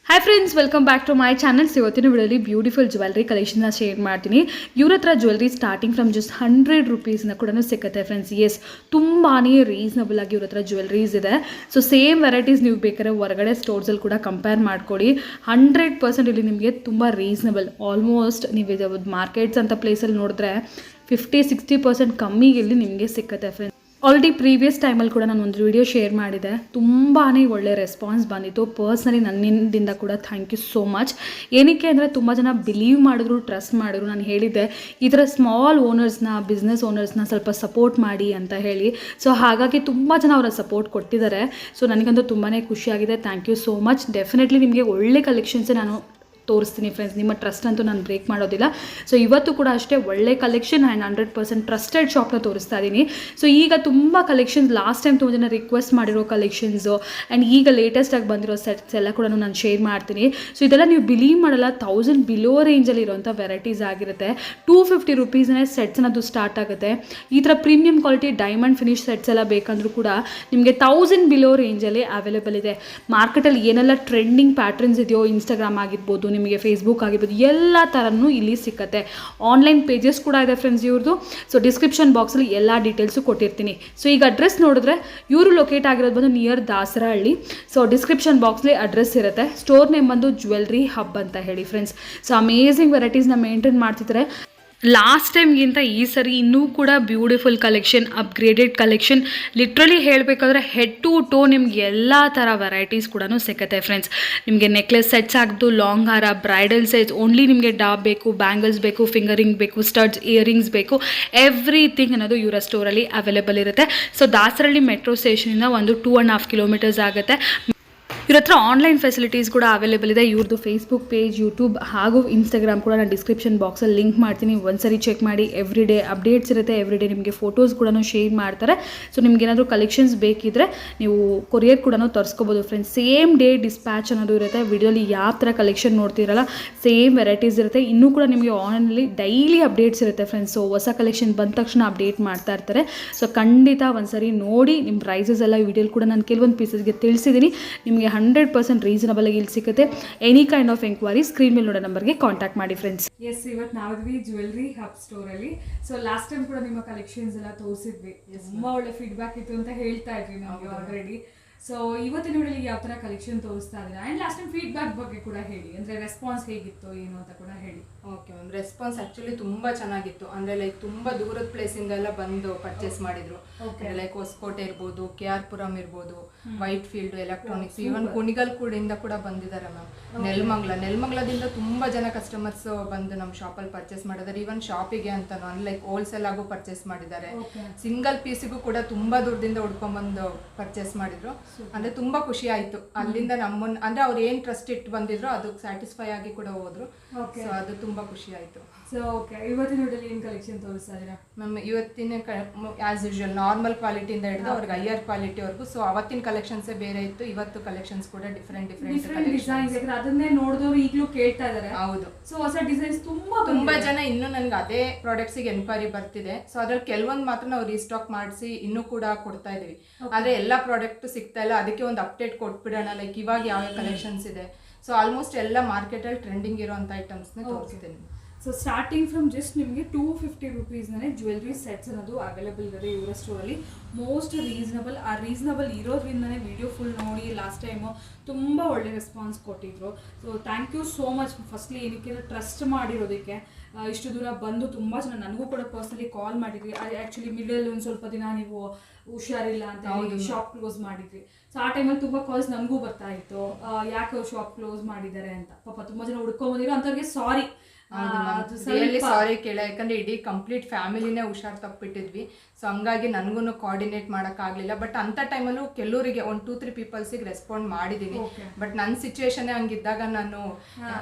Hi friends, welcome back to my channels. ಇವತ್ತಿನ ವಿಡಿಯೋಲಿ beautiful jewellery ಕಲೆಕ್ಷನ್ನ ಶೇರ್ ಮಾಡ್ತೀನಿ. ಇವ್ರ ಹತ್ರ ಜ್ಯುವೆಲ್ರಿ ಸ್ಟಾರ್ಟಿಂಗ್ ಫ್ರಮ್ ಜಸ್ಟ್ 100 ರೂಪೀಸ್ನ ಕೂಡ ಸಿಗುತ್ತೆ ಫ್ರೆಂಡ್ಸ್. ಎಸ್, ತುಂಬಾ ರೀಸನಬಲ್ ಆಗಿ ಇವ್ರ ಹತ್ರ ಜ್ಯುವೆಲ್ರೀಸ್ ಇದೆ. ಸೊ ಸೇಮ್ ವೆರೈಟೀಸ್ ನೀವು ಬೇಕಾದ್ರೆ ಹೊರಗಡೆ ಸ್ಟೋರ್ಸಲ್ಲಿ ಕೂಡ ಕಂಪೇರ್ ಮಾಡ್ಕೊಳ್ಳಿ. 100% ಇಲ್ಲಿ ನಿಮಗೆ ತುಂಬ ರೀಸನಬಲ್. ಆಲ್ಮೋಸ್ಟ್ ನೀವು ಮಾರ್ಕೆಟ್ಸ್ ಅಂತ ಪ್ಲೇಸಲ್ಲಿ ನೋಡಿದ್ರೆ 50-60% ಕಮ್ಮಿಗೆ ಇಲ್ಲಿ ನಿಮಗೆ ಸಿಗುತ್ತೆ ಫ್ರೆಂಡ್ಸ್. ಆಲ್ರೆಡಿ ಪ್ರೀವಿಯಸ್ ಟೈಮಲ್ಲಿ ಕೂಡ ನಾನು ಒಂದು ವಿಡಿಯೋ ಶೇರ್ ಮಾಡಿದೆ. ತುಂಬಾ ಒಳ್ಳೆ ರೆಸ್ಪಾನ್ಸ್ ಬಂದಿತ್ತು. ಪರ್ಸ್ನಲಿ ನನ್ನಿಂದ ಕೂಡ ಥ್ಯಾಂಕ್ ಯು ಸೋ ಮಚ್. ಏನಕ್ಕೆ ಅಂದರೆ ತುಂಬ ಜನ ಬಿಲೀವ್ ಮಾಡಿದ್ರು, ಟ್ರಸ್ಟ್ ಮಾಡಿದ್ರು. ನಾನು ಹೇಳಿದ್ದೆ ಈ ಥರ ಸ್ಮಾಲ್ ಓನರ್ಸ್ನ, ಬಿಸ್ನೆಸ್ ಓನರ್ಸ್ನ ಸ್ವಲ್ಪ ಸಪೋರ್ಟ್ ಮಾಡಿ ಅಂತ ಹೇಳಿ. ಸೊ ಹಾಗಾಗಿ ತುಂಬ ಜನ ಅವರ ಸಪೋರ್ಟ್ ಕೊಟ್ಟಿದ್ದಾರೆ. ಸೊ ನನಗಂತೂ ತುಂಬಾ ಖುಷಿಯಾಗಿದೆ. Thank you so much. Definitely ನಿಮಗೆ ಒಳ್ಳೆ ಕಲೆಕ್ಷನ್ಸೇ ನಾನು ತೋರಿಸ್ತೀನಿ ಫ್ರೆಂಡ್ಸ್. ನಿಮ್ಮ ಟ್ರಸ್ಟ್ ಅಂತೂ ನಾನು ಬ್ರೇಕ್ ಮಾಡೋದಿಲ್ಲ. ಸೊ ಇವತ್ತು ಕೂಡ ಅಷ್ಟೇ ಒಳ್ಳೆ ಕಲೆಕ್ಷನ್ ಆ್ಯಂಡ್ 100% ಟ್ರಸ್ಟೆಡ್ ಶಾಪ್ನ ತೋರಿಸ್ತಾ ಇದ್ದೀನಿ. ಸೊ ಈಗ ತುಂಬ ಕಲೆಕ್ಷನ್ಸ್, ಲಾಸ್ಟ್ ಟೈಮ್ ತುಂಬ ಜನ ರಿಕ್ವೆಸ್ಟ್ ಮಾಡಿರೋ ಕಲೆಕ್ಷನ್ಸು ಆ್ಯಂಡ್ ಈಗ ಲೇಟೆಸ್ಟಾಗಿ ಬಂದಿರೋ ಸೆಟ್ಸ್ ಎಲ್ಲ ಕೂಡ ನಾನು ಶೇರ್ ಮಾಡ್ತೀನಿ. ಸೊ ಇದೆಲ್ಲ ನೀವು ಬಿಲೀವ್ ಮಾಡಲ್ಲ, 1000 ಬಿಲೋ ರೇಂಜಲ್ಲಿ ಇರೋಂಥ ವೆರೈಟೀಸ್ ಆಗಿರುತ್ತೆ. 250 ರೂಪೀಸ್ನೇ ಸೆಟ್ಸ್ ಅನ್ನೋದು ಸ್ಟಾರ್ಟ್ ಆಗುತ್ತೆ. ಈ ಥರ premium quality diamond finish sets ಎಲ್ಲ ಬೇಕಂದ್ರೂ ಕೂಡ ನಿಮಗೆ 1000 ಬಿಲೋ ರೇಂಜಲ್ಲಿ ಅವೈಲೇಬಲ್ ಇದೆ. ಮಾರ್ಕೆಟಲ್ಲಿ ಏನೆಲ್ಲ ಟ್ರೆಂಡಿಂಗ್ ಪ್ಯಾಟ್ರನ್ಸ್ ಇದೆಯೋ, ಇನ್ಸ್ಟಾಗ್ರಾಮ್ ಆಗಿರ್ಬೋದು, ನಿಮಗೆ ಫೇಸ್ಬುಕ್ ಆಗಿರ್ಬೋದು, ಎಲ್ಲ ಥರನೂ ಇಲ್ಲಿ ಸಿಕ್ಕತ್ತೆ. ಆನ್ಲೈನ್ ಪೇಜಸ್ ಕೂಡ ಇದೆ ಫ್ರೆಂಡ್ಸ್ ಇವ್ರದ್ದು. ಸೊ ಡಿಸ್ಕ್ರಿಪ್ಷನ್ ಬಾಕ್ಸಲ್ಲಿ ಎಲ್ಲ ಡೀಟೇಲ್ಸು ಕೊಟ್ಟಿರ್ತೀನಿ. ಸೊ ಈಗ ಅಡ್ರೆಸ್ ನೋಡಿದ್ರೆ ಇವರು ಲೊಕೇಟ್ ಆಗಿರೋದು ಬಂದು ನಿಯರ್ ದಾಸರಹಳ್ಳಿ. ಸೊ ಡಿಸ್ಕ್ರಿಪ್ಷನ್ ಬಾಕ್ಸ್ಲಿ ಅಡ್ರೆಸ್ ಇರುತ್ತೆ. ಸ್ಟೋರ್ ನೇಮ್ ಬಂದು ಜ್ಯುವೆಲ್ರಿ ಹಬ್ ಅಂತ ಹೇಳಿ ಫ್ರೆಂಡ್ಸ್. ಸೊ ಅಮೇಝಿಂಗ್ ವೆರೈಟೀಸ್ನ ಮೇಂಟೈನ್ ಮಾಡ್ತಿದ್ದಾರೆ. ಲಾಸ್ಟ್ ಟೈಮ್ಗಿಂತ ಈ ಸರಿ ಇನ್ನೂ ಕೂಡ beautiful collection, upgraded collection. Literally ಹೇಳಬೇಕಾದ್ರೆ ಹೆಡ್ ಟು ಟೋ ನಿಮ್ಗೆ ಎಲ್ಲ ಥರ ವೆರೈಟೀಸ್ ಕೂಡ ಸಿಗುತ್ತೆ ಫ್ರೆಂಡ್ಸ್. ನಿಮಗೆ ನೆಕ್ಲೆಸ್ ಸೆಟ್ಸ್ ಆಗ್ಬೋದು, ಲಾಂಗ್ ಹಾರ, ಬ್ರೈಡಲ್ ಸೆಟ್ಸ್, ಓನ್ಲಿ ನಿಮಗೆ ಡಾಬ್ ಬೇಕು, ಬ್ಯಾಂಗಲ್ಸ್ ಬೇಕು, ಫಿಂಗರಿಂಗ್ ಬೇಕು, ಸ್ಟಡ್ಸ್, ಇಯರಿಂಗ್ಸ್ ಬೇಕು, ಎವ್ರಿಥಿಂಗ್ ಅನ್ನೋದು ಇವರ ಸ್ಟೋರಲ್ಲಿ ಅವೈಲೇಬಲ್ ಇರುತ್ತೆ. ಸೊ ದಾಸರಹಳ್ಳಿ ಮೆಟ್ರೋ ಸ್ಟೇಷನಿಂದ ಒಂದು 2.5 ಕಿಲೋಮೀಟರ್ಸ್ ಆಗುತ್ತೆ. ಇವ್ರ ಹತ್ರ ಆನ್ಲೈನ್ ಫೆಸಿಲಿಟೀಸ್ ಕೂಡ ಅವೈಲೇಬಲ್ ಇದೆ. ಇವ್ರದ್ದು ಫೇಸ್ಬುಕ್ ಪೇಜ್, ಯೂಟ್ಯೂಬ್ ಹಾಗೂ ಇನ್ಸ್ಟಾಗ್ರಾಮ್ ಕೂಡ ನಾನು ಡಿಸ್ಕ್ರಿಪ್ಷನ್ ಬಾಕ್ಸಲ್ಲಿ ಲಿಂಕ್ ಮಾಡ್ತೀನಿ. ಒಂದ್ಸರಿ ಚೆಕ್ ಮಾಡಿ. ಎವ್ರಿ ಡೇ ಅಪ್ಡೇಟ್ಸ್ ಇರುತ್ತೆ. ಎವ್ರಿ ಡೇ ನಿಮಗೆ ಫೋಟೋಸ್ ಕೂಡ ಶೇರ್ ಮಾಡ್ತಾರೆ. ಸೊ ನಿಮ್ಗೆ ಏನಾದರೂ ಕಲೆಕ್ಷನ್ಸ್ ಬೇಕಿದ್ರೆ ನೀವು ಕೊರಿಯರ್ ಕೂಡ ತರಿಸ್ಕೋಬೋದು ಫ್ರೆಂಡ್ಸ್. ಸೇಮ್ ಡೇ ಡಿಸ್ಪ್ಯಾಚ್ ಅನ್ನೋದು ಇರುತ್ತೆ. ವಿಡಿಯೋಲಿ ಯಾವ ಥರ ಕಲೆಕ್ಷನ್ ನೋಡ್ತಿರಲ್ಲ ಸೇಮ್ ವೆರೈಟೀಸ್ ಇರುತ್ತೆ. ಇನ್ನೂ ಕೂಡ ನಿಮಗೆ ಆನ್ಲೈನಲ್ಲಿ ಡೈಲಿ ಅಪ್ಡೇಟ್ಸ್ ಇರುತ್ತೆ ಫ್ರೆಂಡ್ಸ್. ಸೊ ಹೊಸ ಕಲೆಕ್ಷನ್ ಬಂದ ತಕ್ಷಣ ಅಪ್ಡೇಟ್ ಮಾಡ್ತಾ ಇರ್ತಾರೆ. ಸೊ ಖಂಡಿತ ಒಂದ್ಸರಿ ನೋಡಿ. ನಿಮ್ಮ ಪ್ರೈಸಸ್ ಎಲ್ಲ ವಿಡಿಯೋಲಿ ಕೂಡ ನಾನು ಕೆಲವೊಂದು ಪೀಸಸ್ಗೆ ತಿಳಿಸಿದ್ದೀನಿ. ನಿಮಗೆ 100% ರೀಸನಬಲ್ ಆಗಿ ಇಲ್ಲಿ ಸಿಗುತ್ತೆ. Any kind of enquiry screen ಮೇಲೆ ನೋಡೋ ನಂಬರ್ಗೆ ಕಾಂಟ್ಯಾಕ್ಟ್ ಮಾಡಿ ಫ್ರೆಂಡ್ಸ್. ಎಸ್, ಇವತ್ತು ನಾವಿದ್ವಿ ಜ್ಯುವೆಲ್ರಿ ಹಬ್ ಸ್ಟೋರಲ್ಲಿ. ಸೊ ಲಾಸ್ಟ್ ಟೈಮ್ ಕೂಡ ನಿಮ್ಮ ಕಲೆಕ್ಷನ್ಸ್ ಎಲ್ಲ ತೋರಿಸಿದ್ವಿ. ತುಂಬ ಒಳ್ಳೆ ಫೀಡ್ಬ್ಯಾಕ್ ಇತ್ತು ಅಂತ ಹೇಳ್ತಾ ಇದ್ವಿ ನಮಗೆ ಆಲ್ರೆಡಿ. ಸೊ ಇವತ್ತಿನ ವಿಡಿಯೋಲಿ ಯಾವ ಥರ ಕಲೆಕ್ಷನ್ ತೋರಿಸ್ತಾ ಇದ್ದೀರಾ ಆ್ಯಂಡ್ ಲಾಸ್ಟ್ ಟೈಮ್ ಫೀಡ್ಬ್ಯಾಕ್ ಬಗ್ಗೆ ಕೂಡ ಹೇಳಿ. ಅಂದರೆ ರೆಸ್ಪಾನ್ಸ್ ಹೇಗಿತ್ತು ಏನು ಅಂತ ಕೂಡ ಹೇಳಿ. ಓಕೆ ಮ್ಯಾಮ್, ರೆಸ್ಪಾನ್ಸ್ ಆ್ಯಕ್ಚುಲಿ ತುಂಬ ಚೆನ್ನಾಗಿತ್ತು. ಅಂದರೆ ಲೈಕ್ ತುಂಬ ದೂರದ ಪ್ಲೇಸಿಂದೆಲ್ಲ ಬಂದು ಪರ್ಚೇಸ್ ಮಾಡಿದ್ರು. ಲೈಕ್ ಹೊಸಕೋಟೆ ಇರ್ಬೋದು, KR ಪುರಂ ಇರ್ಬೋದು, Whitefield, electronics, even Kunigal ಕೂಡಿಂದ ಕೂಡ ಬಂದಿದ್ದಾರೆ ಮ್ಯಾಮ್. ನೆಲಮಂಗಲದಿಂದ ತುಂಬ ಜನ ಕಸ್ಟಮರ್ಸ್ ಬಂದು ನಮ್ಮ ಶಾಪಲ್ಲಿ ಪರ್ಚೇಸ್ ಮಾಡಿದ್ದಾರೆ. ಈವನ್ ಶಾಪಿಗೆ ಅಂತ ಲೈಕ್ ಹೋಲ್ಸೇಲ್ ಆಗು ಪರ್ಚೇಸ್ ಮಾಡಿದ್ದಾರೆ. ಸಿಂಗಲ್ ಪೀಸಿಗೂ ಕೂಡ ತುಂಬ ದೂರದಿಂದ ಹುಡ್ಕೊಂಡ್ಬಂದು ಪರ್ಚೇಸ್ ಮಾಡಿದ್ರು. ಅಂದ್ರೆ ತುಂಬಾ ಖುಷಿ ಆಯ್ತು. ಅಲ್ಲಿಂದ ನಮ್ಮನ್ನ ಅಂದ್ರೆ ಅವ್ರು ಏನ್ ಟ್ರಸ್ಟ್ ಇಟ್ಟು ಬಂದಿದ್ರು ಅದು ಸ್ಯಾಟಿಸ್ಫೈ ಆಗಿ ಕೂಡ ಹೋದ್ರು. ಸೊ ಅದು ತುಂಬಾ ಖುಷಿ ಆಯ್ತು. ಸೊ ಓಕೆ, ಇವತ್ತಿನ ವಿಡಿಯೋಲಿ ಏನು ಕಲೆಕ್ಷನ್ ತೋರಿಸ್ತಾ ಇದ್ದೀರಾ ಮ್ಯಾಮ್? ಇವತ್ತಿನ ಆಸ್ ಯೂಶುವಲ್ ನಾರ್ಮಲ್ ಕ್ವಾಲಿಟಿಯಿಂದ ಹಿಡಿದು ಅವ್ರಿಗೆ ಹೈಯರ್ ಕ್ವಾಲಿಟಿವರೆಗೂ. ಸೊ ಅವತ್ತಿನ ಕಲೆಕ್ಷನ್ಸೇ ಬೇರೆ ಇತ್ತು. ಇವತ್ತು ಕಲೆಕ್ಷನ್ಸ್ ಕೂಡ ಡಿಫ್ರೆಂಟ್ ಡಿಸೈನ್ಸ್ ಇದೆ. ಅದನ್ನೇ ನೋಡಿದವರು ಈಗಲೂ ಕೇಳ್ತಾ ಇದ್ದಾರೆ. ಹೌದು. ಸೊ ಹೊಸ ಡಿಸೈನ್ಸ್ ತುಂಬಾ ಜನ ಇನ್ನೂ ನನಗೆ ಅದೇ ಪ್ರಾಡಕ್ಟ್ಸಿಗೆ ಎನ್ಕ್ವೈರಿ ಬರ್ತಿದೆ. ಸೊ ಅದ್ರಲ್ಲಿ ಕೆಲವೊಂದು ಮಾತ್ರ ನಾವು ರೀಸ್ಟಾಕ್ ಮಾಡಿಸಿ ಇನ್ನೂ ಕೂಡ ಕೊಡ್ತಾ ಇದೀವಿ. ಆದ್ರೆ ಎಲ್ಲಾ ಪ್ರಾಡಕ್ಟ್ ಸಿಗ್ತಾ ಇಲ್ಲ. ಅದಕ್ಕೆ ಒಂದು ಅಪ್ಡೇಟ್ ಕೊಟ್ಬಿಡೋಣ, ಲೈಕ್ ಇವಾಗ ಯಾವ ಕಲೆಕ್ಷನ್ಸ್ ಇದೆ. ಸೊ ಆಲ್ಮೋಸ್ಟ್ ಎಲ್ಲ ಮಾರ್ಕೆಟಲ್ಲಿ ಟ್ರೆಂಡಿಂಗ್ ಇರೋಂಥ ಐಟಮ್ಸ್ನ ತೋರಿಸ್ತೀನಿ. ಸೊ ಸ್ಟಾರ್ಟಿಂಗ್ ಫ್ರಮ್ ಜಸ್ಟ್ ನಿಮಗೆ 250 ರೂಪೀಸ್ನೇ ಜ್ಯುವೆಲ್ರಿ ಸೆಟ್ಸ್ ಅನ್ನೋದು ಅವೈಲೇಬಲ್ ಇದೆ ಇವರ ಸ್ಟೋರಲ್ಲಿ. Most reasonable. ಆ ರೀಸನಬಲ್ ಇರೋದ್ರಿಂದನೇ ವಿಡಿಯೋ ಫುಲ್ ನೋಡಿ ಲಾಸ್ಟ್ ಟೈಮು ತುಂಬ ಒಳ್ಳೆ ರೆಸ್ಪಾನ್ಸ್ ಕೊಟ್ಟಿದ್ರು. So thank you so much. Firstly ಏನಕ್ಕೆ ಟ್ರಸ್ಟ್ ಮಾಡಿರೋದಕ್ಕೆ, ಇಷ್ಟು ದೂರ ಬಂದು ತುಂಬ ಜನ ನನಗೂ ಕೂಡ ಪರ್ಸ್ನಲಿ ಕಾಲ್ ಮಾಡಿದ್ವಿ. ಆ್ಯಕ್ಚುಲಿ ಮಿಡಲ್ ಒಂದು ಸ್ವಲ್ಪ ದಿನ ನೀವು ಹುಷಾರಿಲ್ಲ ಅಂತ ಹೇಳಿ ಶಾಪ್ ಕ್ಲೋಸ್ ಮಾಡಿದ್ವಿ. ಸೊ ಆ ಟೈಮಲ್ಲಿ ತುಂಬ ಕಾಲ್ಸ್ ನನಗೂ ಬರ್ತಾ ಇತ್ತು, ಯಾಕೆ ಅವ್ರು ಶಾಪ್ ಕ್ಲೋಸ್ ಮಾಡಿದ್ದಾರೆ ಅಂತ. ಪಾಪ ತುಂಬ ಜನ ಹುಡ್ಕೊಂಬಂದಿರೋ ಅಂಥವ್ರಿಗೆ ಸಾರಿ. ಸಾರಿ ಕೇಳ, ಯಾಕಂದ್ರೆ ಇಡೀ ಕಂಪ್ಲೀಟ್ ಫ್ಯಾಮಿಲಿನೇ ಹುಷಾರ್ ತಪ್ಪಿಟ್ಟಿದ್ವಿ. ಸೊ ಹಂಗಾಗಿ ನನಗೂ ಕೋಆರ್ಡಿನೇಟ್ ಮಾಡೋಕ್ಕಾಗಲಿಲ್ಲ. ಬಟ್ ಅಂಥ ಟೈಮಲ್ಲೂ ಕೆಲವರಿಗೆ ಒಂದು 2-3 ಪೀಪಲ್ಸಿಗೆ ರೆಸ್ಪಾಂಡ್ ಮಾಡಿದ್ದೀನಿ. ಬಟ್ ನನ್ನ ಸಿಚುವೇಶನ್ ಹಂಗಿದ್ದಾಗ ನಾನು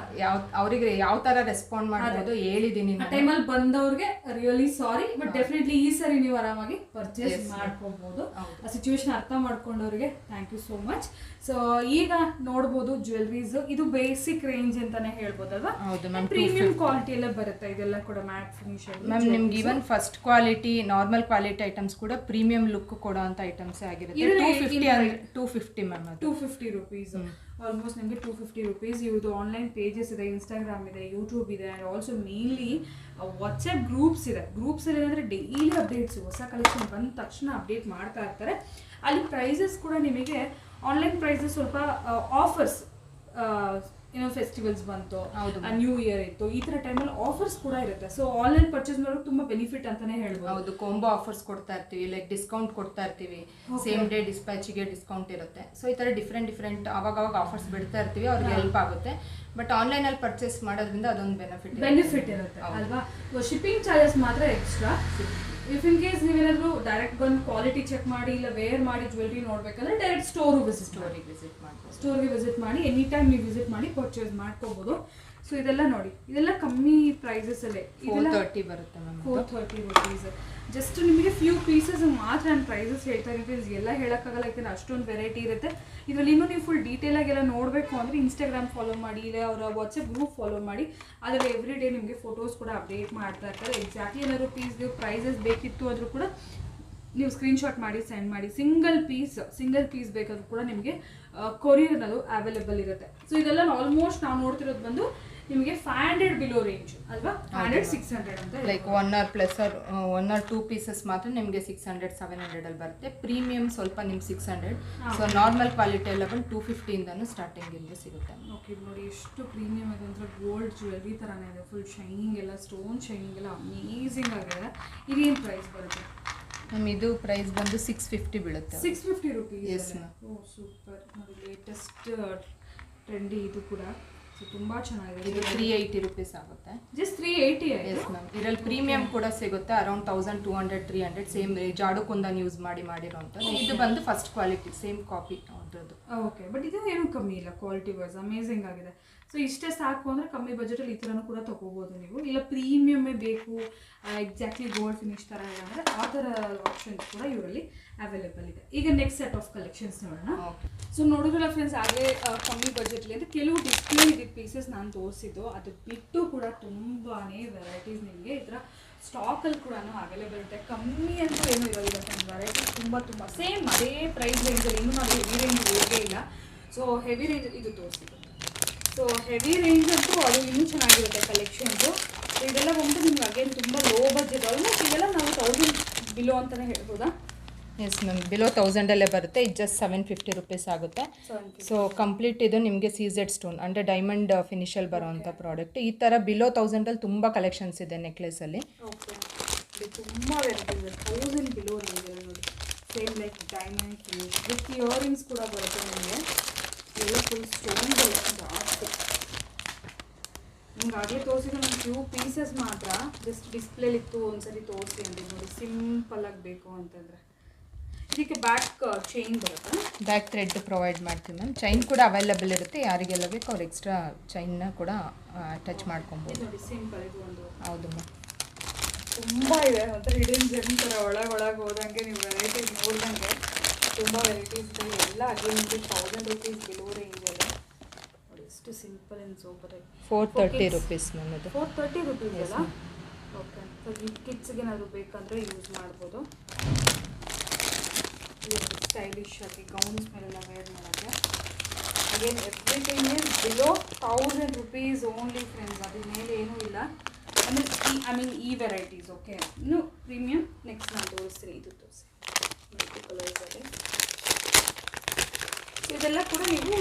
ಅವರಿಗೆ ಯಾವ ಥರ ರೆಸ್ಪಾಂಡ್ ಮಾಡೋದು ಹೇಳಿದ್ದೀನಿ. ಟೈಮಲ್ಲಿ ಬಂದವ್ರಿಗೆ ರಿಯಲಿ ಸಾರಿ. ಬಟ್ ಡೆಫಿನೆಟ್ಲಿ ಈ ಸರಿ ನೀವು ಆರಾಮಾಗಿ ಪರ್ಚೇಸ್ ಮಾಡ್ಕೋಬಹುದು. ಆ ಸಿಚುವೇಶನ್ ಅರ್ಥ ಮಾಡ್ಕೊಂಡವ್ರಿಗೆ thank you so much. So ಈಗ ನೋಡ್ಬೋದು ಜ್ಯುವೆಲ್ರೀಸ್. ಇದು ಬೇಸಿಕ್ ರೇಂಜ್ ಅಂತಾನೆ ಹೇಳ್ಬೋದಲ್ವಾ? ಪ್ರೀಮಿಯಂ ಕ್ವಾಲಿಟಿ ಎಲ್ಲ ಬರುತ್ತೆ. ಇದೆಲ್ಲ ಕೂಡ ಮ್ಯಾಟ್ ಫಿನಿಶ್ ಮ್ಯಾಮ್. ನಿಮ್ಗೆ even first quality, normal quality items ಕೂಡ ಪ್ರೀಮಿಯಂ ಲುಕ್ ಕೊಡೋ ಅಂತ ಐಟಮ್ಸ್ ಆಗಿರುತ್ತೆ. 250 ಮ್ಯಾಮ್. 250 ರೂಪೀಸ್ ರುಪೀಸ್, ಆಲ್ಮೋಸ್ಟ್ ನಿಮಗೆ 250 ರುಪೀಸ್. ಇವ್ರದ್ದು ಆನ್ಲೈನ್ ಪೇಜಸ್ ಇದೆ, ಇನ್ಸ್ಟಾಗ್ರಾಮ್ ಇದೆ, ಯೂಟ್ಯೂಬ್ ಇದೆ, and also mainly WhatsApp groups ಇದೆ. ಗ್ರೂಪ್ಸಲ್ಲಿ ಏನಂದರೆ ಡೈಲಿ ಅಪ್ಡೇಟ್ಸ್, ಹೊಸ ಕಲೆಕ್ಷನ್ ಬಂದ ತಕ್ಷಣ ಅಪ್ಡೇಟ್ ಮಾಡ್ತಾ ಇರ್ತಾರೆ. ಅಲ್ಲಿ ಪ್ರೈಸಸ್ ಕೂಡ ನಿಮಗೆ ಆನ್ಲೈನ್ ಪ್ರೈಸಸ್ ಸ್ವಲ್ಪ ಆಫರ್ಸ್, ಏನೋ ಫೆಸ್ಟಿವಲ್ಸ್ ಬಂತು, ನ್ಯೂ ಇಯರ್ ಇತ್ತು, ಈ ಥರ ಟೈಮಲ್ಲಿ ಆಫರ್ಸ್ ಕೂಡ ಇರುತ್ತೆ. ಸೊ ಆನ್ಲೈನ್ ಪರ್ಚೇಸ್ ಮಾಡೋದು ತುಂಬ ಬೆನಿಫಿಟ್ ಅಂತಾನೆ ಹೇಳ್ಬೋದು. ಹೌದು, ಕಾಂಬೋ ಆಫರ್ಸ್ ಕೊಡ್ತಾ ಇರ್ತೀವಿ, ಲೈಕ್ ಡಿಸ್ಕೌಂಟ್ ಕೊಡ್ತಾ ಇರ್ತೀವಿ, ಸೇಮ್ ಡೇ ಡಿಸ್ಪ್ಯಾಚಿಗೆ ಡಿಸ್ಕೌಂಟ್ ಇರುತ್ತೆ. ಸೊ ಈ ಥರ ಡಿಫ್ರೆಂಟ್ ಅವಾಗ ಆಫರ್ಸ್ ಬಿಡ್ತಾ ಇರ್ತೀವಿ, ಅವ್ರಿಗೆ ಹೆಲ್ಪ್ ಆಗುತ್ತೆ. ಬಟ್ ಆನ್ಲೈನಲ್ಲಿ ಪರ್ಚೇಸ್ ಮಾಡೋದ್ರಿಂದ ಅದೊಂದು ಬೆನಿಫಿಟ್ ಇರುತ್ತೆ ಅಲ್ವಾ. ಶಿಪ್ಪಿಂಗ್ ಚಾರ್ಜಸ್ ಮಾತ್ರ ಎಕ್ಸ್ಟ್ರಾ. ಇಫ್ ಇನ್ ಕೇಸ್ ನೀವೇನಾದರೂ ಡೈರೆಕ್ಟ್ ಬಂದು ಕ್ವಾಲಿಟಿ ಚೆಕ್ ಮಾಡಿ ಇಲ್ಲ ವೇರ್ ಮಾಡಿ ಜ್ಯುವೆಲ್ರಿ ನೋಡ್ಬೇಕಂದ್ರೆ ಡೈರೆಕ್ಟ್ ಸ್ಟೋರ್ಗೆ ವಿಸಿಟ್ ಮಾಡಿ ಎನಿ ಟೈಮ್ ನೀವು ವಿಸಿಟ್ ಮಾಡಿ ಪರ್ಚೇಸ್ ಮಾಡ್ಕೋಬಹುದು. ಸೊ ಇದೆಲ್ಲ ನೋಡಿ, ಇದೆಲ್ಲ ಕಮ್ಮಿ ಪ್ರೈಸಸ್ ಅಲ್ಲೇ, 430 ಬರುತ್ತೆ ಮ್ಯಾಮ್. 430 ರುಪೀಸ್. ಜಸ್ಟ್ ನಿಮಗೆ ಫ್ಯೂ ಪೀಸಸ್ ಮಾತ್ರ ನಾನು ಪ್ರೈಸಸ್ ಹೇಳ್ತಾ ಇದ್ದೀನಿ, ಎಲ್ಲ ಹೇಳೋಕ್ಕಾಗಲ್ಲ, ಯಾಕಂದ್ರೆ ಅಷ್ಟೊಂದು ವೆರೈಟಿ ಇರುತ್ತೆ ಇದರಲ್ಲಿ. ಇನ್ನೂ ನೀವು ಫುಲ್ ಡೀಟೇಲಾಗೆಲ್ಲ ನೋಡಬೇಕು ಅಂದರೆ ಇನ್ಸ್ಟಾಗ್ರಾಮ್ ಫಾಲೋ ಮಾಡಿ, ಇಲ್ಲ ಅವರ ವಾಟ್ಸಪ್ ಗ್ರೂಪ್ ಫಾಲೋ ಮಾಡಿ. ಅದರಲ್ಲಿ ಎವ್ರಿ ಡೇ ನಿಮಗೆ ಫೋಟೋಸ್ ಕೂಡ ಅಪ್ಡೇಟ್ ಮಾಡ್ತಾ ಇರ್ತಾರೆ. ಎಕ್ಸಾಕ್ಟ್ಲಿ ಏನಾದ್ರು ಪ್ರೈಸಸ್ ಬೇಕಿತ್ತು ಆದರೂ ಕೂಡ ನೀವು ಸ್ಕ್ರೀನ್ಶಾಟ್ ಮಾಡಿ ಸೆಂಡ್ ಮಾಡಿ. ಸಿಂಗಲ್ ಪೀಸ್ ಬೇಕಾದ್ರೂ ಕೂಡ ನಿಮಗೆ ಕೊರಿಯರ್ನದು ಅವೈಲೇಬಲ್ ಇರುತ್ತೆ. ಸೊ ಇದೆಲ್ಲ ಆಲ್ಮೋಸ್ಟ್ ನಾವು ನೋಡ್ತಿರೋದು ಬಂದು ನಿಮಗೆ 500 ಬಿಲೋ ರೇಂಜ್ ಅಲ್ವಾ, 500-600 ಅಂತ. ಲೈಕ್ 1 or 2 ಪೀಸಸ್ ಮಾತ್ರ ನಿಮಗೆ 600-700 ಅಲ್ಲಿ ಬರುತ್ತೆ. ಪ್ರೀಮಿಯಂ ಸ್ವಲ್ಪ ನಿಮ್ಗೆ 600. ಸೊ ನಾರ್ಮಲ್ ಕ್ವಾಲಿಟಿ ಎಲ್ಲ ಬಂದು 250 ಇಂದನೂ ಸ್ಟಾರ್ಟಿಂಗ್ ಇಂದ ಸಿಗುತ್ತೆ. ಓಕೆ ನೋಡಿ, ಎಷ್ಟು ಪ್ರೀಮಿಯಂ ಇದೆ ಅಂದರೆ ಗೋಲ್ಡ್ ಜ್ಯುವೆಲ್ರಿ ಥರನೇ ಇದೆ. ಫುಲ್ ಶೈನಿಂಗ್ ಎಲ್ಲ, ಸ್ಟೋನ್ ಶೈನಿಂಗ್ ಎಲ್ಲ ಅಮೇಝಿಂಗ್ ಆಗಿದೆ. ಇದೇನು ಪ್ರೈಸ್ ಬರುತ್ತೆ ಮ್ಯಾಮ್? ಇದು ಪ್ರೈಸ್ ಬಂದು 650 ಬೀಳುತ್ತೆ. 650 rupees. Yes ma'am. Oh super ನೋಡಿ, ಲೇಟೆಸ್ಟ್ ಟ್ರೆಂಡಿ ಇದು ಕೂಡ. ಸೊ ತುಂಬ ಚೆನ್ನಾಗಿದೆ. ಇದು 380 ರುಪೀಸ್ ಆಗುತ್ತೆ. ಜಸ್ಟ್ 380. Yes ma'am. ಇದರಲ್ಲಿ ಪ್ರೀಮಿಯಂ ಕೂಡ ಸಿಗುತ್ತೆ, ಅರೌಂಡ್ 1200-300 ಸೇಮ್ ಜಾಡು ಕುಂದನ್ ಯೂಸ್ ಮಾಡಿರೋಂಥದ್ದು. ಇದು ಬಂದು ಫಸ್ಟ್ ಕ್ವಾಲಿಟಿ, ಸೇಮ್ ಕಾಪಿ ಅದ್ರದ್ದು. ಓಕೆ, ಬಟ್ ಇದು ಏನು ಕಮ್ಮಿ ಇಲ್ಲ, ಕ್ವಾಲಿಟಿ ವೈಸ್ ಅಮೇಝಿಂಗ್ ಆಗಿದೆ. ಸೊ ಇಷ್ಟೇ ಸಾಕು ಅಂದರೆ ಕಮ್ಮಿ ಬಜೆಟಲ್ಲಿ ಈ ಥರನೂ ಕೂಡ ತೊಗೋಬೋದು ನೀವು. ಇಲ್ಲ ಪ್ರೀಮಿಯಮ್ಮೇ ಬೇಕು, ಎಕ್ಸಾಕ್ಟ್ಲಿ ಗೋಲ್ಡ್ ಫಿನಿಶ್ ಥರ ಇಲ್ಲ ಅಂದರೆ ಆ ಥರ ಆಪ್ಷನ್ಸ್ ಕೂಡ ಇವರಲ್ಲಿ ಅವೈಲೇಬಲ್ ಇದೆ. ಈಗ ನೆಕ್ಸ್ಟ್ ಸೆಟ್ ಆಫ್ ಕಲೆಕ್ಷನ್ಸ್ ನೋಡೋಣ. ಸೊ ನೋಡಿದ್ರಲ್ಲ ಫ್ರೆಂಡ್ಸ್, ಆಗಲೇ ಕಮ್ಮಿ ಬಜೆಟ್ಲಿ ಅಂತ ಕೆಲವು ಡಿಸ್ಪ್ಲೇ ಇದ್ದಿದ್ದ ಪೀಸಸ್ ನಾನು ತೋರಿಸಿದ್ದು. ಅದು ಬಿಟ್ಟು ಕೂಡ ತುಂಬಾ ವೆರೈಟೀಸ್ ನಿಮಗೆ ಇದರ ಸ್ಟಾಕಲ್ಲಿ ಕೂಡ ಅವೈಲೇಬಲ್ ಇರುತ್ತೆ. ಕಮ್ಮಿ ಅಂತೂ ಏನೂ ಇರೋದಿಲ್ಲ ಫ್ರೆಂಡ್ಸ್, ವೆರೈಟೀಸ್ ತುಂಬ ಸೇಮ್ ಅದೇ ಪ್ರೈಸ್ ರೇಂಜಲ್ಲಿ. ಇನ್ನೂ ನಾವು ಹೆವಿ ರೇಂಜ್ ಹೋಗೇ ಇಲ್ಲ. ಸೊ ಹೆವಿ ರೇಂಜ್ ಇದು ತೋರಿಸಿದ್ದು. ಸೊ ಹೆವಿ ರೇಂಜ್ ಅಂತೂ ಅದು ಇನ್ನೂ ಚೆನ್ನಾಗಿರುತ್ತೆ ಕಲೆಕ್ಷನ್ಸು. ಸೊ ಇದೆಲ್ಲ ಬಂದು ನಿಮ್ಗೆ ಅಗೇನ್ ತುಂಬ ಲೋ ಬಜೆಟ್, ಆಲ್ಮೋಸ್ಟ್ ಇದೆಲ್ಲ ನಾವು 1000 ಬಿಲೋ ಅಂತಲೇ ಹೇಳ್ಬೋದಾ? ಎಸ್ ಮ್ಯಾಮ್, ಬಿಲೋ 1000 ಬರುತ್ತೆ. ಇದು ಜಸ್ಟ್ 750 ರುಪೀಸ್ ಆಗುತ್ತೆ. ಸೊ ಕಂಪ್ಲೀಟ್ ಇದು ನಿಮಗೆ CZ ಸ್ಟೋನ್ ಅಂದರೆ ಡೈಮಂಡ್ ಫಿನಿಷಲ್ಲಿ ಬರೋವಂಥ ಪ್ರಾಡಕ್ಟ್. ಈ ಥರ ಬಿಲೋ 1000 ತುಂಬ ಕಲೆಕ್ಷನ್ಸ್ ಇದೆ ನೆಕ್ಲೆಸಲ್ಲಿ. ಓಕೆ, ತುಂಬ ವೆರೈಟೀಸ್ ಇದೆ. 1000 ಬಿಲೋ ನಿಮಗೆ ನೋಡಿ, same like diamond finish with earrings ಕೂಡ ಬರುತ್ತೆ ನಿಮಗೆ. ಎಲ್ಲ ಫುಲ್ ಸ್ಟೋನ್ ಜಾಸ್ತಿ. ನಿಮ್ಗೆ ಆಗಲೇ ತೋರಿಸಿದ್ರೆ ಒಂದು ಫ್ಯೂ ಪೀಸಸ್ ಮಾತ್ರ ಜಸ್ಟ್ ಡಿಸ್ಪ್ಲೇಲಿತ್ತು, ಒಂದ್ಸರಿ ತೋರಿಸಿ ಅಂತ ನೋಡಿ. ಸಿಂಪಲ್ಲಾಗಿ ಬೇಕು ಅಂತಂದರೆ ಇದಕ್ಕೆ ಬ್ಯಾಕ್ ಚೈನ್ ಬರುತ್ತೆ, ಬ್ಯಾಕ್ ಥ್ರೆಡ್ ಪ್ರೊವೈಡ್ ಮಾಡ್ತೀವಿ ಮ್ಯಾಮ್. ಚೈನ್ ಕೂಡ ಅವೈಲೇಬಲ್ ಇರುತ್ತೆ, ಯಾರಿಗೆಲ್ಲ ಬೇಕು ಅವ್ರು ಎಕ್ಸ್ಟ್ರಾ ಚೈನ್ನ ಕೂಡ ಟಚ್ ಮಾಡ್ಕೊಬೋದು ನೋಡಿ. ಸಿಂಪಲ್ ಇದು ಒಂದು. ಹೌದು ಮ್ಯಾಮ್, ತುಂಬ ಇದೆ. ಒಂಥರ ಹಿಡನ್ ಜರ್ನಿ ಥರ ಒಳಗೆ ಹೋದಂಗೆ ನೀವು ವೆರೈಟೀಸ್ ನೋಡಿದಂಗೆ ತುಂಬ ವೆರೈಟೀಸ್ ಇದೆ. ಎಲ್ಲ ಅಗೇನ್ ನಿಮಗೆ 1000 ರುಪೀಸ್ ಬಿಲೋ ರೇಂಜಲ್ಲಿ ನೋಡಿ. ಎಷ್ಟು ಸಿಂಪಲ್ ಆ್ಯಂಡ್ ಸೂಪರ್ ಆಗಿ 430 ರುಪೀಸ್ ಮ್ಯಾಮ್. ಇದು 430 ರುಪೀಸ್ ಅಲ್ಲ? ಓಕೆ, ಸೊ ಈ ಕಿಡ್ಸ್ಗೆ ಏನಾದರೂ ಬೇಕಂದರೆ ಯೂಸ್ ಮಾಡ್ಬೋದು. ಸ್ಟೈಲಿಶ್ ಆಗಿ ಗೌನ್ಸ್ ಮೇಲೆಲ್ಲ ವೇರ್ ಮಾಡೋಕ್ಕೆ. Again everything is below 1000 rupees only friends. ಅದ್ರ ಮೇಲೆ ಏನೂ ಇಲ್ಲ ಅಂದರೆ ಈ ವೆರೈಟೀಸ್. ಓಕೆ, ಇನ್ನು ಪ್ರೀಮಿಯಂ ನೆಕ್ಸ್ಟ್ ನಾನು ತೋರಿಸ್ತೀನಿ. ಇದು ತೋರಿಸಿ ಮಲ್ಟಿ ಕಲರ್ಸಲ್ಲಿ. ಇದೆಲ್ಲ ಕೂಡ ನೀವು